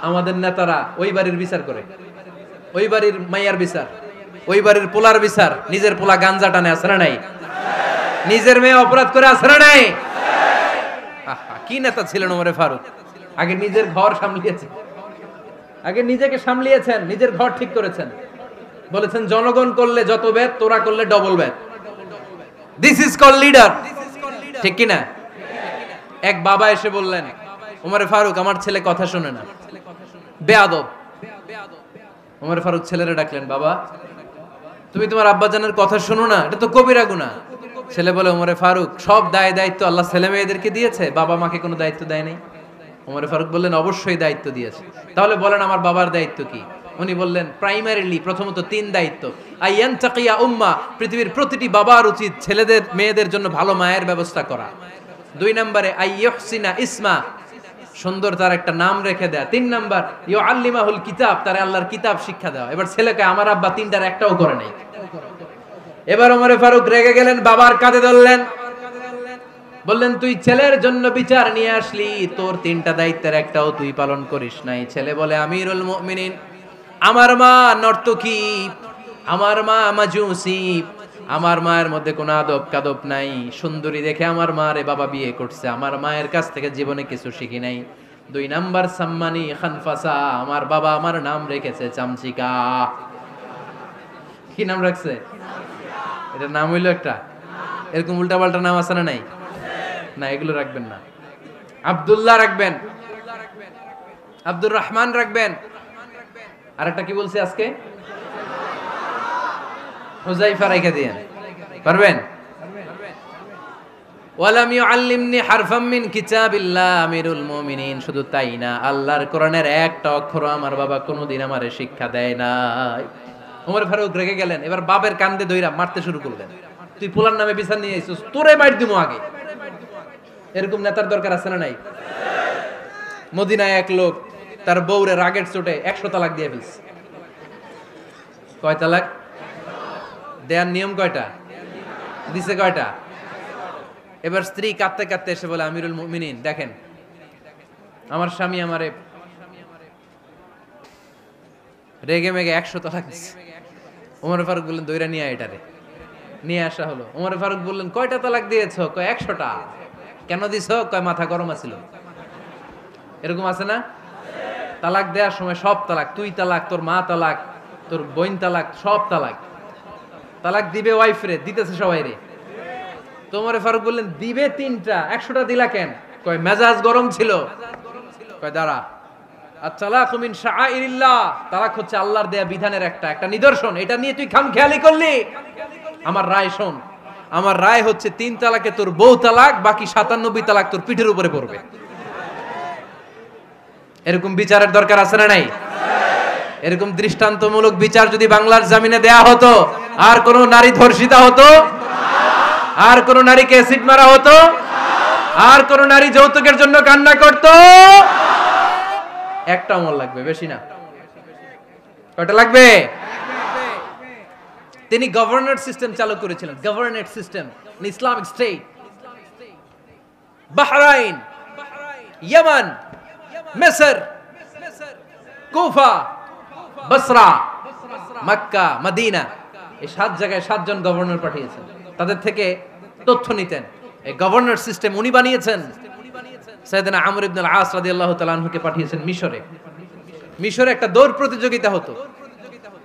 আমাদের নেতারা ওই বাড়ির বিচার করে, ওই বাড়ির মাইয়ার বিচার, ওই বাড়ির পোলার বিচার, নিজের পোলা গাঞ্জা টানে, আছে না নাই? নিজের মেয়ে অপরাধ করে, আছে না নাই? কি নেতা ছিলেন ওমর ফারুক! আগে নিজের ঘর সামলিয়েছেন, আগে নিজেকে সামলিয়েছেন, নিজের ঘর ঠিক করেছেন। বলেছেন জনগণ করলে যত বেদ, তোরা করলে double Veda. This is call leader, ঠিক কি না? এক বাবা এসে বললেন, ওমর ফারুক আমার ছেলে কথা শোনে না, বেয়াদব। ওমর ফারুক ছেলেরে ডাকলেন, বাবা তুমি তোমার আব্বাজানের কথা শোনো না, এটা তো কবিরা গুনাহ। ছেলে বলে, ওমর ফারুক সব দায় দায়িত্ব আল্লাহ ছেলে মেয়েদেরকে দিয়েছে, বাবা মাকে কোনো দায়িত্ব দেয় নাই। ওমর ফারুক বললেন, অবশ্যই দায়িত্ব দিয়েছে। তাহলে বলেন আমার বাবার দায়িত্ব কি? উনি বললেন, প্রাইমারিলি প্রথমত 3 দায়িত্ব। আইয়ান তাকিয়া উম্মা, পৃথিবীর প্রতিটি বাবার উচিত ছেলেদের মেয়েদের জন্য ভালো মায়ের ব্যবস্থা করা। 2 নম্বরে আইয়ুহসিনা ইসমা, সুন্দর তার একটা নাম রেখে দেয়া। 3 নাম্বার ইউআল্লিমাহুল কিতাব, তার আল্লাহর কিতাব শিক্ষা দেওয়া। এবার ছেলেকে আমার আব্বা 3টার একটাও করে নাই। এবার ওমর ফারুক রেগে গেলেন, বাবার কাঁধে ধরলেন, বললেন তুই ছেলের জন্য বিচার নিয়ে আসলি, তোর 3টা দায়িত্বের একটাও তুই পালন করিস নাই। ছেলে বলে, আমিরুল মুমিনিন, আমার মা নর্তকী, আমার মা মাজুসি, আমার মায়ের মধ্যে কোনো আদব কাদব নাই, সুন্দরী দেখে আমার মারে বাবা বিয়ে করছে, আমার মায়ের কাছ থেকে জীবনে কিছু শিখি নাই। 2 নাম্বার সাম্মানি খানফাসা, আমার বাবা আমার নাম রেখেছে চামচিকা। কি নাম রাখছে? এটা নাম হইলো একটা? এরকম উল্টাপাল্টা নাম আছে না নাই? না, এগুলো রাখবেন না। আব্দুল্লাহ রাখবেন, আব্দুর রহমান রাখবেন। আর একটা কি বলছি আজকে? হুজাইফা রেখে দিয়েন, পারবেন? ওয়ালাম ইউআল্লিমনি হারফাম মিন কিতাবিল্লাহ আমিরুল মুমিনিন, শুধু তাই না, আল্লাহর কোরআনের একটা অক্ষর আমার বাবা কোনোদিন আমারে শিক্ষা দেয় নাই। ওমর ফারুক রেগে গেলেন, এবার বাবার কান্দে ধইরা মারতে শুরু করলেন। তুই পোলার নামে বিচার নিয়ে আইছিস, তোরে মার দিমু আগে। এরকম নেতার দরকার আছে না নাই? মদিনায় এক লোক তার বউরে রাগের চোটে 100 তালাক দিয়ে ফেলছে। কয় তালাক দেয়ার নিয়ম কয়টা? দিছে কয়টা? এবার স্ত্রী কাঁদতে কাঁদতে এসে বলে, আমিরুল মুমিনিন দেখেন, আমার স্বামী আমারে রেগে মেগে 100 তালাক দিছে। ওমর ফারুক বললেন, দইরা নিয়ে এটারে। নিয়ে আসা হলো। ওমর ফারুক বললেন, কয়টা তালাক দিয়েছো? কয় 100টা। কেন দিছো? কয় মাথা গরম আছিল। এরকম আছে না? তালাক দেওয়ার সময় সব তালাক, তুই তালাক, তোর মা তালাক, তোর বোন তালাক, সব তালাক। তালাক দিবে ওয়াইফ রে, দিতেছে সবাই রে। তোমার ফারুক বললেন, দিবে 3টা, 100টা দিলা কেন? কয় মেজাজ গরম ছিল। কয় দাঁড়া, আত-তালাকু মিন শাআইরিল্লাহ, তালাক হচ্ছে আল্লাহর দেয়া বিধানের একটা নিদর্শন, এটা নিয়ে তুই খামখেয়ালি করলি। আমার রায় শোন, আমার রায় হচ্ছে 3 তালাকে তোর বউ তালাক, বাকি 97 তালাক তোর পিঠের উপরে পড়বে। এরকম বিচারের দরকার আছে না নাই? এরকম দৃষ্টান্তমূলক বিচার যদি বাংলার জমিনে দেয়া হতো, আর কোন নারী ধর্ষিতা হতো, আর কোন নারীকে অ্যাসিড মারা হতো, আর কোন নারী যৌতুকের জন্য কান্না করতো? একটা আমল লাগবে, বেশি না। কয়টা লাগবে? তিনি গভর্নর সিস্টেম চালু করেছিলেন, governor system, Islamic state. Bahrain, Yemen, মিসর, কুফা, বসরা, মক্কা, মদিনা, এই 7 জায়গায় 7 জন গভর্নর পাঠিয়েছেন। তাদের থেকে তথ্য নিতেন। এই গভর্নর সিস্টেম উনি বানিয়েছেন। সাইয়েদনা আমর ইবনে আল-আস রাদিয়াল্লাহু তাআলা আনহুকে পাঠিয়েছেন মিশরে। মিশরে একটা দৌড় প্রতিযোগিতা হতো।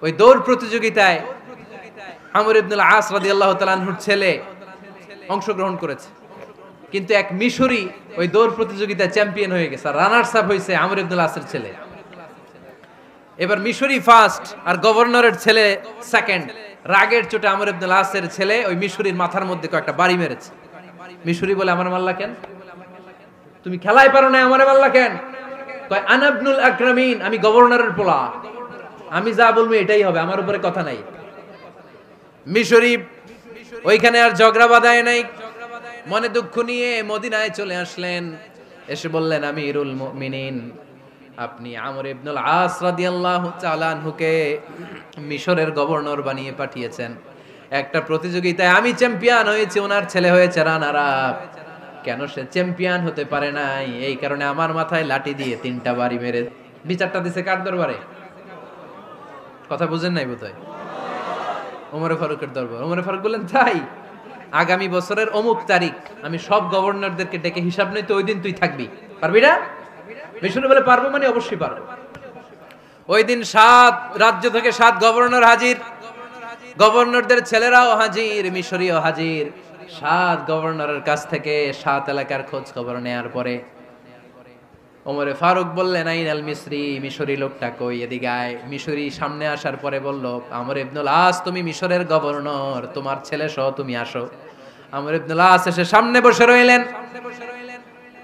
ওই দৌড় প্রতিযোগিতায় আমর ইবনে আল-আস রাদিয়াল্লাহু তাআলা আনহুর ছেলে অংশগ্রহণ করেছে, কিন্তু এক মিশরি ওই দৌড় প্রতিযোগিতায় চ্যাম্পিয়ন হয়ে গেছে। রানার্স আপ হয়েছে আমর ইবনে আল-আসের ছেলে। এবার মিশরি ফার্স্ট আর গভর্নরের ছেলে সেকেন্ড। রাগের চোটে আমর ইবনে আল-আসের ছেলে ওই মিশরির মাথার মধ্যে কয়েকটা বাড়ি মেরেছে। মিশরি বলে, আমার মাল্লা কেন? তুমি খেলায় পারো না, আমারে মাল্লা কেন? কয় আনা ইবনুল আকরামিন, আমি গভর্নরের পোলা, আমি যা বলবো এটাই হবে, আমার উপরে কথা নাই। মিশরি ওইখানে আর ঝগড়া বাঁধায় নাই, মনে দুঃখ নিয়ে মদিনায় চলে আসলেন। এসে বললেন, আমিরুল মুমিনিন, আপনি আমর ইবনুল আস রাদিয়াল্লাহু তাআলা আনহুকে মিশরের গভর্নর বানিয়ে পাঠিয়েছেন। একটা প্রতিযোগিতায় আমি চ্যাম্পিয়ন হয়েছি, ওনার ছেলে হয়েছে রানার আপ। কেন সে চ্যাম্পিয়ন হতে পারে নাই? এই কারণে আমার মাথায় লাঠি দিয়ে 3টা বাড়ি মেরে। বিচারটা দিছে কার দরবারে? কথা বুঝেন নাই বোধহয়? ওমর ফারুকের দরবার। ওমর ফারুক বললেন, তাই আগামী বছরের অমুক তারিখ আমি সব গভর্নরদেরকে ডেকে হিসাব নেই, তো ওই দিন তুই থাকবি, পারবি না? মিশরে বলে, পারবো মানে অবশ্যই পারবো। ওই দিন 7 রাজ্য থেকে 7 গভর্নর হাজির, গভর্নরদের ছেলেরাও হাজির, মিশরীয় হাজির। 7 গভর্নরের কাছ থেকে 7 এলাকার খোঁজ খবর নেয়ার পরে ওমরে ফারুক বললেন, আইন আল মিসরি, মিশরি লোকটা কই, এদিকে আয়। মিশরি সামনে আসার পরে বলল, আমর ইবনুল আস, তুমি মিশরের গভর্নর, তোমার ছেলে সহ তুমি আসো। আমর ইবনুল আস এসে সামনে বসে রইলেন।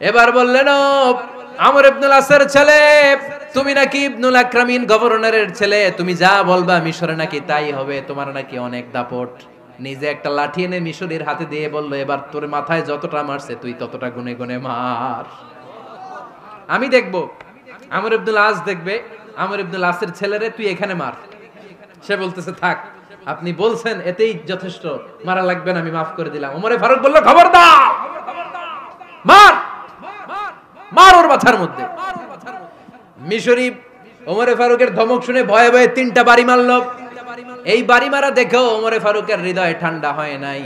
এবার বললেন, ও আমর ইবনুল আসের ছেলে, তুমি নাকি ইবনুল আকরামিন গভর্নরের ছেলে, তুমি যা বলবা মিশরে নাকি তাই হবে, তোমার নাকি অনেক দাপট। নিজে একটা লাঠি এনে মিশরীর হাতে দিয়ে বলল, এবার তোর মাথায় যতটা মারছে তুই ততটা গুনে গুনে মার, আমি দেখবো। আমর ইবনুল আস দেখবে, আমর ইবনুল আসের ছেলেরে তুই এখানে মার। সে বলতেছে, থাক, আপনি বলছেন এতেই যথেষ্ট, মারা লাগবে না, আমি মাফ করে দিলাম। ওমরে ফারুক বলল, খবরদার, মার, মার ওর মাথার মধ্যে। মিশরি ওমরে ফারুকের ধমক শুনে ভয়ে ভয়ে 3টা বাড়ি মারল। এই বাড়ি মারা দেখেও ওমরে ফারুকের হৃদয় ঠান্ডা হয় নাই।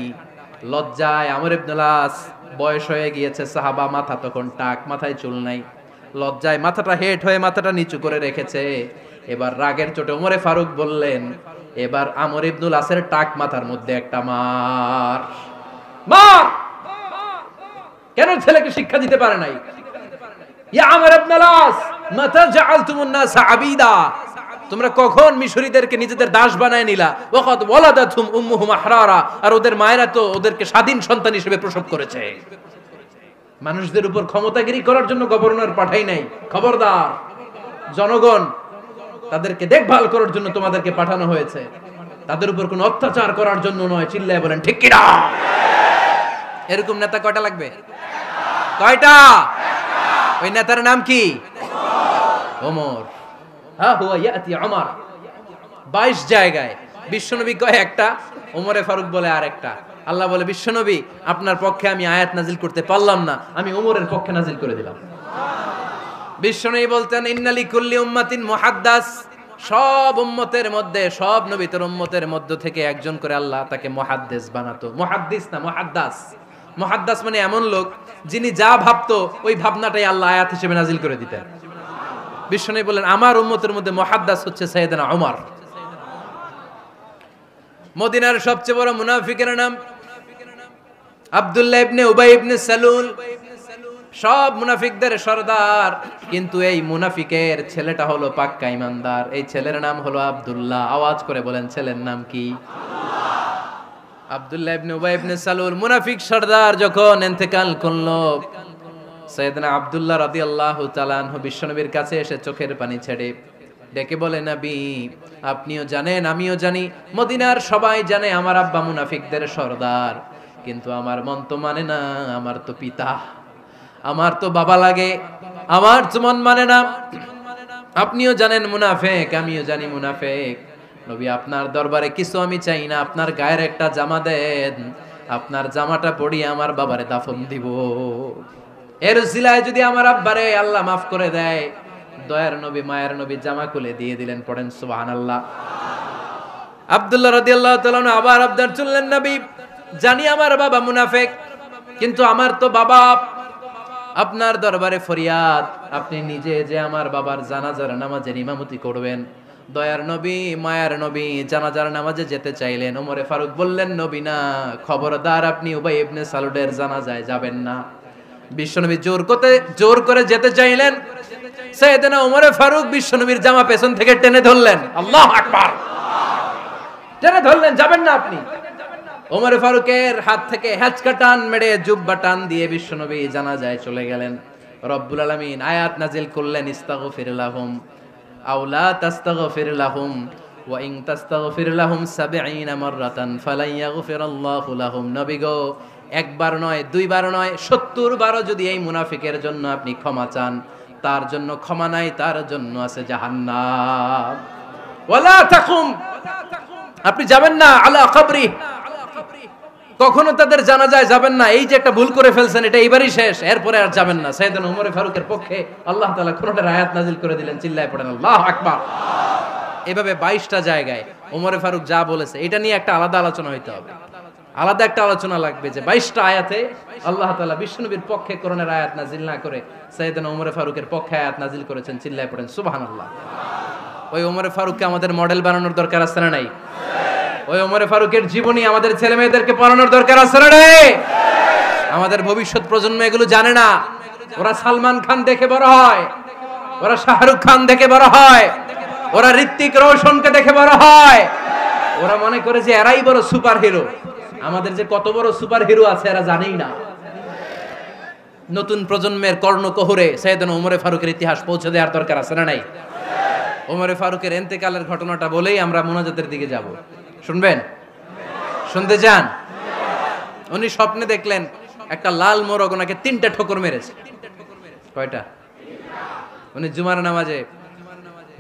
লজ্জায় আমর ইবনুল আস, বয়স হয়ে গিয়েছে সাহাবা, মাথা তখন টাক, মাথায় চুল নাই, লজ্জায় মাথাটা হেট হয়ে মাথাটা নিচু করে রেখেছে। এবার রাগের চোটে ওমরে ফারুক বললেন, এবার আমর ইবনুল আসের টাক মাথার মধ্যে একটা মার, মার। কেন ছেলেকে শিক্ষা দিতে পারে নাই? ইয়া আমর ইবনুল আস, মাতা জাআলতুমুন নাস আবিদা, তোমরা কখন মিশরীদেরকে নিজেদের দাস বানায় নিলা? ওয়াকাদ ওয়ালাদাতুম উম্মুহুম আহরারা, আর ওদের মায়েরা তো ওদেরকে স্বাধীন সন্তান হিসেবে প্রসব করেছে। মানুষদের উপর ক্ষমতাগিরি করার জন্য গভর্নর পাঠাই নাই। খবরদার, জনগণ তাদেরকে দেখভাল করার জন্য তোমাদেরকে পাঠানো হয়েছে, তাদের উপর কোনো অত্যাচার করার জন্য নয়। চিল্লায় বলেন ঠিক কিনা? এরকম নেতা কয়টা লাগবে? কয়টা? ওই নেতার নাম কি? ওমর। হ্যাঁ, হুয়া ইয়াতি ওমর। 22 জায়গায় বিশ্বনবী কয় একটা, ওমরে ফারুক বলে আরেকটা। আল্লাহ বলে, বিশ্বনবী আপনার পক্ষে আমি আয়াত নাজিল করতে পারলাম না, আমি ওমরের পক্ষে নাজিল করে দিলাম। বিশ্বনবী বলতেন, ইন্নালি কুল্লি উম্মাতিন মুহাদ্দাস, সব উম্মতের মধ্যে, সব নবীর উম্মতের মধ্য থেকে একজন করে আল্লাহ তাকে মুহাদ্দিস বানাতো। মুহাদ্দিস না, মুহাদ্দাস। মুহাদ্দাস মানে এমন লোক যিনি যা ভাবতো ওই ভাবনাটাই আল্লাহ আয়াত হিসেবে নাজিল করে দিতেন। বিশ্বনবী বলেন, আমার উম্মতের মধ্যে মুহাদ্দাস হচ্ছে সাইয়েদনা ওমর। মদিনার সবচেয়ে বড় মুনাফিকের নাম আব্দুল্লাহ ইবনে উবাই ইবনে সালুল। সব মুনাফিকদের সরদার, কিন্তু এই মুনাফিকের ছেলেটা হলো পাক্কা ইমানদার। এই ছেলের নাম হলো আব্দুল্লাহ। আওয়াজ করে বলেন, ছেলের নাম কি? আব্দুল্লাহ ইবনে উবাই ইবনে সালুল। মুনাফিক সরদার যখন ইন্তেকাল করলো, সাইয়েদনা আব্দুল্লাহ রাদিয়াল্লাহু তাআলা আনহু বিশ্বনবীর কাছে এসে চোখের পানি ছেড়ে ডেকে বলে, নবী আপনিও জানেন, আমিও জানি, মদিনার সবাই জানে আমার আব্বা মুনাফিকদের সরদার, কিন্তু আমার মন তো মানে না, আমার তো পিতা, আমার তো বাবা লাগে, আমার তো মন মানে না। আপনিও জানেন মুনাফিক, আমিও জানি মুনাফিক। নবী আপনার দরবারে কিছু আমি চাই না, আপনার গায়ের একটা জামা দেন, আপনার জামাটা পরিয়ে আমার বাবারে দাফন দিব। এর উসিলায় যদি আমার আব্বারে আল্লাহ মাফ করে দেয়, দয়ার নবী মায়ের নবী জামা খুলে দিয়ে দিলেন। পড়েন সুবহানাল্লাহ। আব্দুল্লাহ রাদিয়াল্লাহু তাআলা আবার আবদার চললেন, নবী জানি আমার বাবা মুনাফিক, কিন্তু আমার তো বাবা, আপনার দরবারে ফরিয়াদ, আপনি নিজে যে আমার বাবার জানাজার নামাজের ইমামতি করবেন। দয়ার নবী মায়ার নবী জানাজার নামাজে যেতে চাইলেন। ওমরে ফারুক বললেন, নবী না, খবরদার আপনি উবাই ইবনে সালুলের জানাজায় যাবেন না। বিশ্বনবী জোর করে যেতে চাইলেন। সাইয়েদনা ওমরে ফারুক বিশ্বনবীর জামা পেছন থেকে টেনে ধরলেন। আল্লাহু আকবার। টেনে ধরলেন, যাবেন না আপনি। ওমরে ফারুকের হাত থেকে হ্যাচকা টান মেরে জুব্বা টান দিয়ে বিশ্বনবী জানাজায় চলে গেলেন। রব্বুল আলামিন আয়াত নাজিল করলেন, ইস্তাগফির লাহুম আও লা তাস্তাগফির লাহুম ওয়া ইন তাস্তাগফির লাহুম ৭০ মাররাতান ফালান ইয়াগফিরাল্লাহু লাহুম। নবী গো, একবার নয়, দুইবার নয়, ৭০ বারও যদি এই মুনাফিকের জন্য আপনি ক্ষমা চান, তার জন্য ক্ষমা নাই, তার জন্য আছে জাহান্নাম। ওয়ালা তাকুম, আপনি যাবেন না আলা কবরি, কখনো তাদের জানাজায় যাবেন না। এই যে একটা ভুল করে ফেলছেন, এটা এবারই শেষ, এরপরে আর যাবেন না। সাইয়েদনা ওমর ফারুকের পক্ষে আল্লাহ তাআলা কোরআনের আয়াত নাজিল করে দিলেন। চিল্লায় পড়েন আল্লাহু আকবার। এভাবে 22টা জায়গায় ওমর ফারুক যা বলেছে, এটা নিয়ে একটা আলাদা আলোচনা হইতে হবে, আলাদা একটা আলোচনা লাগবে যে 22টা আয়াতে আল্লাহ তাআলা বিশ্বনবীর পক্ষে কোরআনের আয়াত নাজিল না করে সাইয়েদনা ওমর ফারুকের পক্ষে আয়াত নাজিল করেছেন। চিল্লায় পড়েন সুবহানাল্লাহ। ওই ওমর ফারুককে আমাদের মডেল বানানোর দরকার আছে না নাই? ওই ওমর ফারুকের জীবনী আমাদের ছেলে মেয়েদেরকে পড়ানোর দরকার আছে না নাই? আমাদের ভবিষ্যৎ প্রজন্ম এগুলো জানে না। ওরা সালমান খান দেখে বড় হয়, ওরা শাহরুখ খান দেখে বড় হয়, ওরা ঋত্বিক রোশনকে দেখে বড় হয়, ওরা মনে করে যে এরাই বড় সুপার হিরো। আমাদের যে কত বড় সুপার হিরো আছে এরা জানেই না। নতুন প্রজন্মের কর্ণকোহরে সাইয়েদনা ওমর ফারুকের ইতিহাস পৌঁছে দেওয়ার দরকার আছে না নাই? ওমর ফারুকের ইন্তেকালের ঘটনাটা বলেই আমরা মুনাজাতের দিকে যাব। শুনবেন? শুনতে চান? উনি স্বপ্নে দেখলেন একটা লাল মোরগ ওনাকে 3টা ঠোকর মেরেছে। কয়টা? উনি জুমার নামাজে,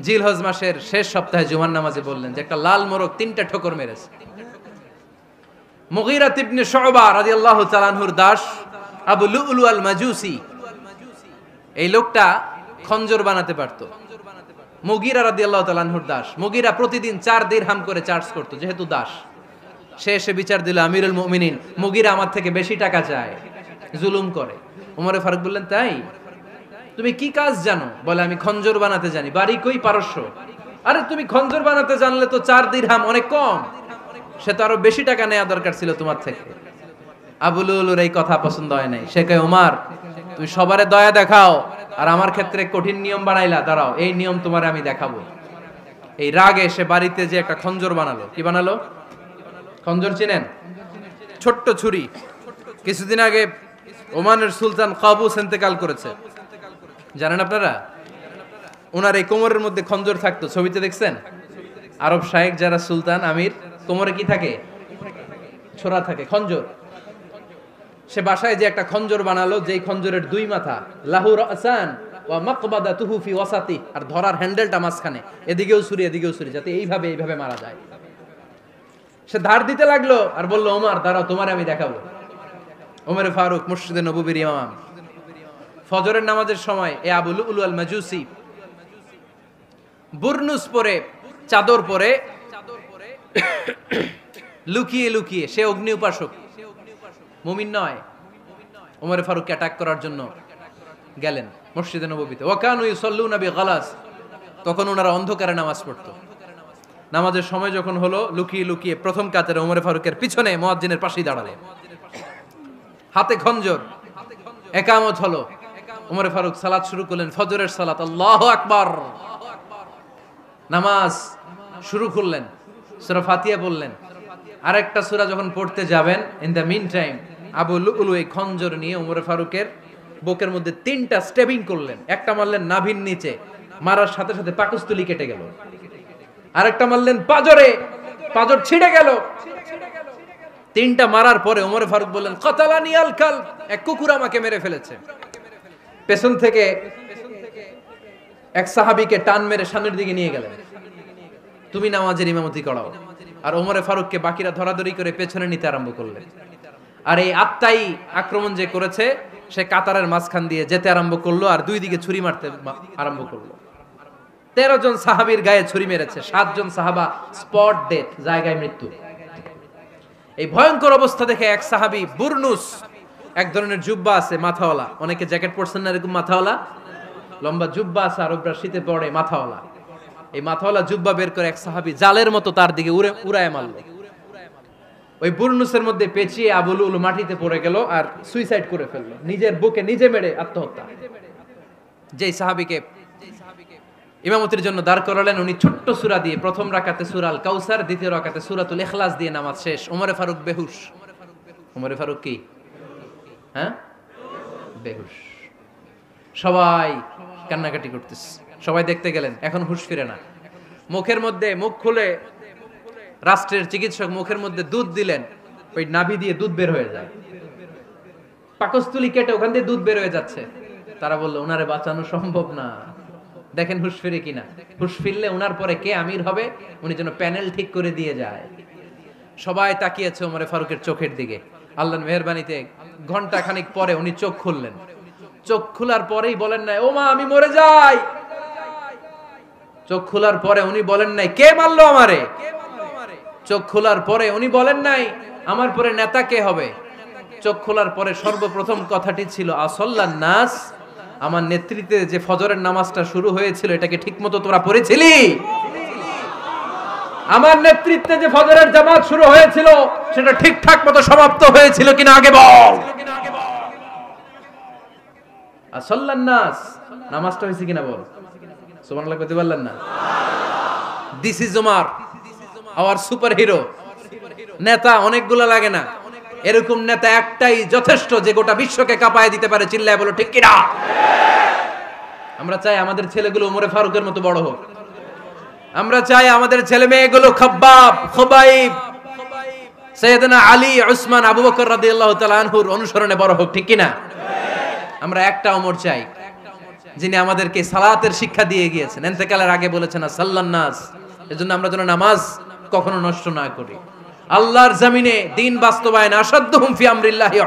জিলহজ মাসের শেষ সপ্তাহে জুমার নামাজে বললেন যে একটা লাল মোরগ 3টা ঠোকর মেরেছে। মুগীরা ইবনে শুবা রাদিয়াল্লাহু তাআলা আনহুর দাস আবু লুলু আল মাজুসি, এই লোকটা খঞ্জর বানাতে পারতো। মুগীরা রাদিয়াল্লাহু তাআলা আনহুর দাস। মুগীরা প্রতিদিন 4 দিরহাম করে চার্জ করতো, যেহেতু দাস। সে এসে বিচার দিল, আমিরুল মুমিনিন, মুগীরা আমার থেকে বেশি টাকা চায়, জুলুম করে। ওমর ফারুক বললেন, তাই? তুমি কি কাজ জানো? বলে, আমি খঞ্জর বানাতে জানি। বাড়ি কই? পারস্য। আরে তুমি খঞ্জর বানাতে জানলে তো 4 দিরহাম অনেক কম, সে তো আরো বেশি টাকা নেওয়া দরকার ছিল তোমার থেকে। আবু লুলুর এই কথা পছন্দ হয় নাই। সে কয়, ওমর তুমি সবারে দয়া দেখাও আর আমার ক্ষেত্রে কঠিন নিয়ম বানাইলা, দাঁড়াও এই নিয়ম তোমারে আমি দেখাবো। এই রাগে সে বাড়িতে যে একটা খঞ্জর বানালো। কি বানালো? খঞ্জর চিনেন? ছোট্ট ছুরি। কিছুদিন আগে ওমানের সুলতান কাবুস ইন্তেকাল করেছে, জানেন আপনারা? ওনার এই কোমরের মধ্যে খঞ্জর থাকতো, ছবিতে দেখছেন? আরব শায়েখ যারা সুলতান আমির, কোমরে কি থাকে? ছোরা থাকে, খঞ্জর। সে বাসায় যে একটা খঞ্জর বানালো, যেই খঞ্জরের দুই মাথা, লাহু রাসান ওয়া মাকবাদাতুহু ফি ওয়াসাতি, আর ধরার হ্যান্ডেলটা মাঝখানে, এদিকেও ছুরি এদিকেও ছুরি, যাতে এইভাবে মারা যায়। সে ধার দিতে লাগলো আর বলল, ওমর দাঁড়াও, তোমারে আমি দেখাবো। ওমরে ফারুক মসজিদে নববীর ইমাম, ফজরের নামাজের সময় এ আবু লুলু আল মাজুসি বুরনুস পরে, চাদর পরে, লুকিয়ে লুকিয়ে, সে অগ্নি উপাসক, মুমিন নয়। ওমরে ফারুককে অ্যাটাক করার জন্য গেলেন মসজিদে নববীতে। ওয়াকানু ইউসাল্লুনা বিগালাস, তখন ওনারা অন্ধকারে নামাজ পড়তো। নামাজের সময় যখন হলো, লুকিয়ে লুকিয়ে প্রথম কাতারে ওমরে ফারুকের পিছনে মুয়াজ্জিনের পাশেই দাঁড়ালেন, হাতে খঞ্জর। একামত হলো, ওমরে ফারুক সালাত শুরু করলেন, ফজরের সালাত, আল্লাহু আকবার। নামাজ শুরু করলেন, সূরা ফাতিহা বললেন। আরেকটা সূরা যখন পড়তে যাবেন, in the meantime Abu Lulu এই খঞ্জর নিয়ে ওমরে ফারুকের বুকের মধ্যে 3টা স্টেবিং করলেন। একটা মারলেন নাভির নিচে, মারার সাথে সাথে পাকস্থলী কেটে গেল। আরেকটা মারলেন পাজরে, পাজর ছিঁড়ে গেল। 3টা মারার পরে ওমরে ফারুক বললেন, কাতালানি আল কালব, এক কুকুর আমাকে মেরে ফেলেছে। পেছন থেকে এক সাহাবীকে টান মেরে সামনের দিকে নিয়ে গেলেন, তুমি নামাজের ইমামতি করাও। আর ওমরে ফারুককে বাকিরা ধরাধরি করে পেছনে নিতে আরম্ভ করলেন। আর এই আত্মাই আক্রমণ যে করেছে, সে কাতারের মাঝখান দিয়ে যেতে আরম্ভ করলো আর দুই দিকে ছুরি মারতে আরম্ভ করলো। 13 জন সাহাবীর গায়ে ছুরি মেরেছে, 7 জন সাহাবা স্পট ডেথ, জায়গায় মৃত্যু। এই ভয়ঙ্কর অবস্থা দেখে এক সাহাবী বুরনুস, এক ধরনের জুব্বা আছে মাথাওয়ালা, অনেকে জ্যাকেট পরছেন না এরকম মাথাওয়ালা, লম্বা জুব্বা আছে, আরবরা শীতে পরে মাথাওয়ালা, এই মাথাওয়ালা জুব্বা বের করে এক সাহাবী জালের মতো তার দিকে উড়ায় মারল। ওই বুরনুসের মধ্যে পেঁচিয়ে আবু লুলু মাটিতে পড়ে গেল আর সুইসাইড করে ফেললো, নিজের বুকে নিজে মেরে আত্মহত্যা। যেই সাহাবীকে ইমামতির জন্য দাঁড় করালেন, উনি ছোট্ট সূরা দিয়ে, প্রথম রাকাতে সূরা আল কাউসার, দ্বিতীয় রাকাতে সূরাতুল ইখলাস দিয়ে নামাজ শেষ। ওমরে ফারুক বেহুশ। ওমরে ফারুক কি? হ্যাঁ, বেহুশ। সবাই কান্নাকাটি করতেছে, সবাই দেখতে গেলেন, এখন হুঁশ ফিরে না। মুখের মধ্যে, মুখ খুলে রাষ্ট্রের চিকিৎসক মুখের মধ্যে দুধ দিলেন, ওই নাভি দিয়ে দুধ বের হয়ে যায়, পাকস্থলী কেটে ওখান দিয়ে দুধ বের হয়ে যাচ্ছে। তারা বললো, ওনারে বাঁচানো সম্ভব না, দেখেন হুঁশ ফিরে কিনা। হুঁশ ফিরলে ওনার পরে কে আমির হবে, উনি যেন প্যানেল ঠিক করে দিয়ে যায়। সবাই তাকিয়েছে ওমরে ফারুকের চোখের দিকে। আল্লাহর মেহেরবানিতে ঘন্টা খানিক পরে উনি চোখ খুললেন। চোখ খোলার পরেই বলেন নাই, ও মা আমি মরে যাই। চোখ খোলার পরে উনি বলেন নাই, কে মারলো আমারে। চোখ খোলার পরে উনি বলেন নাই, আমার পরে নেতা কে হবে। চোখ খোলার পরে সর্বপ্রথম কথাটি ছিল, আসল্লান নাস, আমার নেতৃত্বে যে ফজরের নামাজটা শুরু হয়েছিল, এটাকে ঠিকমতো তোরা পড়েছিলি? আমার নেতৃত্বে যে ফজরের জামাত শুরু হয়েছিল, সেটা ঠিকঠাক মতো সমাপ্ত হয়েছিল কিনা আগে বল। আসল্লান নাস, নামাজটা হয়েছে কিনা বল। সুবহানাল্লাহ কইতে পারলেন না? This is Omar, hour super hero. নেতা অনেকগুলো লাগে না, এরকম নেতা একটাই যথেষ্ট, যে গোটা বিশ্বকে কাঁপায় দিতে পারে। চিল্লায় বলো ঠিক কিনা? আমরা চাই আমাদের ছেলেগুলো ওমরে ফারুকের মতো বড় হোক। আমরা চাই আমাদের ছেলে মেয়েগুলো খাব্বাব, খুবাইব, সাইয়েদনা আলী, উসমান, আবু বকর রাদিয়াল্লাহু তাআলা আনহুর অনুসরণে বড় হোক, ঠিক কিনা? আমরা একটা ওমর চাই, যিনি আমাদেরকে সালাতের শিক্ষা দিয়ে গিয়েছেন, ইন্তেকালের আগে বলেছেন সাল্লান নাস। এজন্য আমরা যেন নামাজ কখনো নষ্ট না করি। আল্লাহর জমিনে দিন বাস্তবায়ন আসাদ্দুহুম ফি আমরিল্লাহি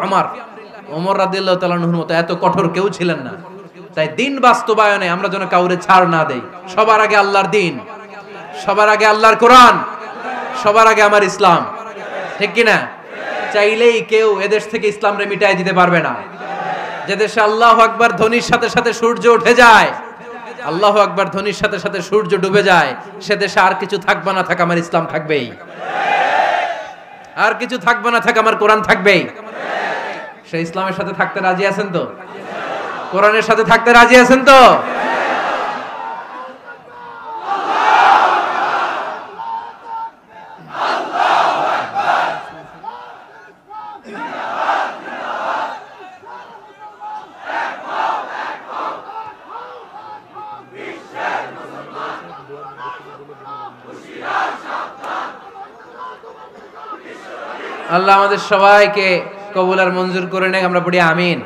ওমর রাদিয়াল্লাহু তাআলা আনহুর মতো এত কঠোর কেউ ছিলেন না। তাই দিন বাস্তবায়নে আমরা যেন কাউরে ছাড় না দেই। সবার আগে আল্লাহর দিন, সবার আগে আল্লাহর কোরআন, সবার আগে আমার ইসলাম, ঠিক কিনা? চাইলেই কেউ এদেশ থেকে ইসলাম রে মিটাই দিতে পারবে না। যে দেশে আল্লাহু আকবার ধ্বনির সাথে সাথে সূর্য উঠে যায়, আল্লাহু আকবার ধ্বনির সাথে সাথে সূর্য ডুবে যায়, সে দেশে আর কিছু থাকবে না থাক, আমার ইসলাম থাকবেই। আর কিছু থাকবে না থাক, আমার কোরআন থাকবেই। সে ইসলামের সাথে থাকতে রাজি আছেন তো? কোরআনের সাথে থাকতে রাজি আছেন তো? আল্লাহ আমাদের সবাইকে কবুল আর মঞ্জুর করে নেক, আমরা পড়ি আমিন।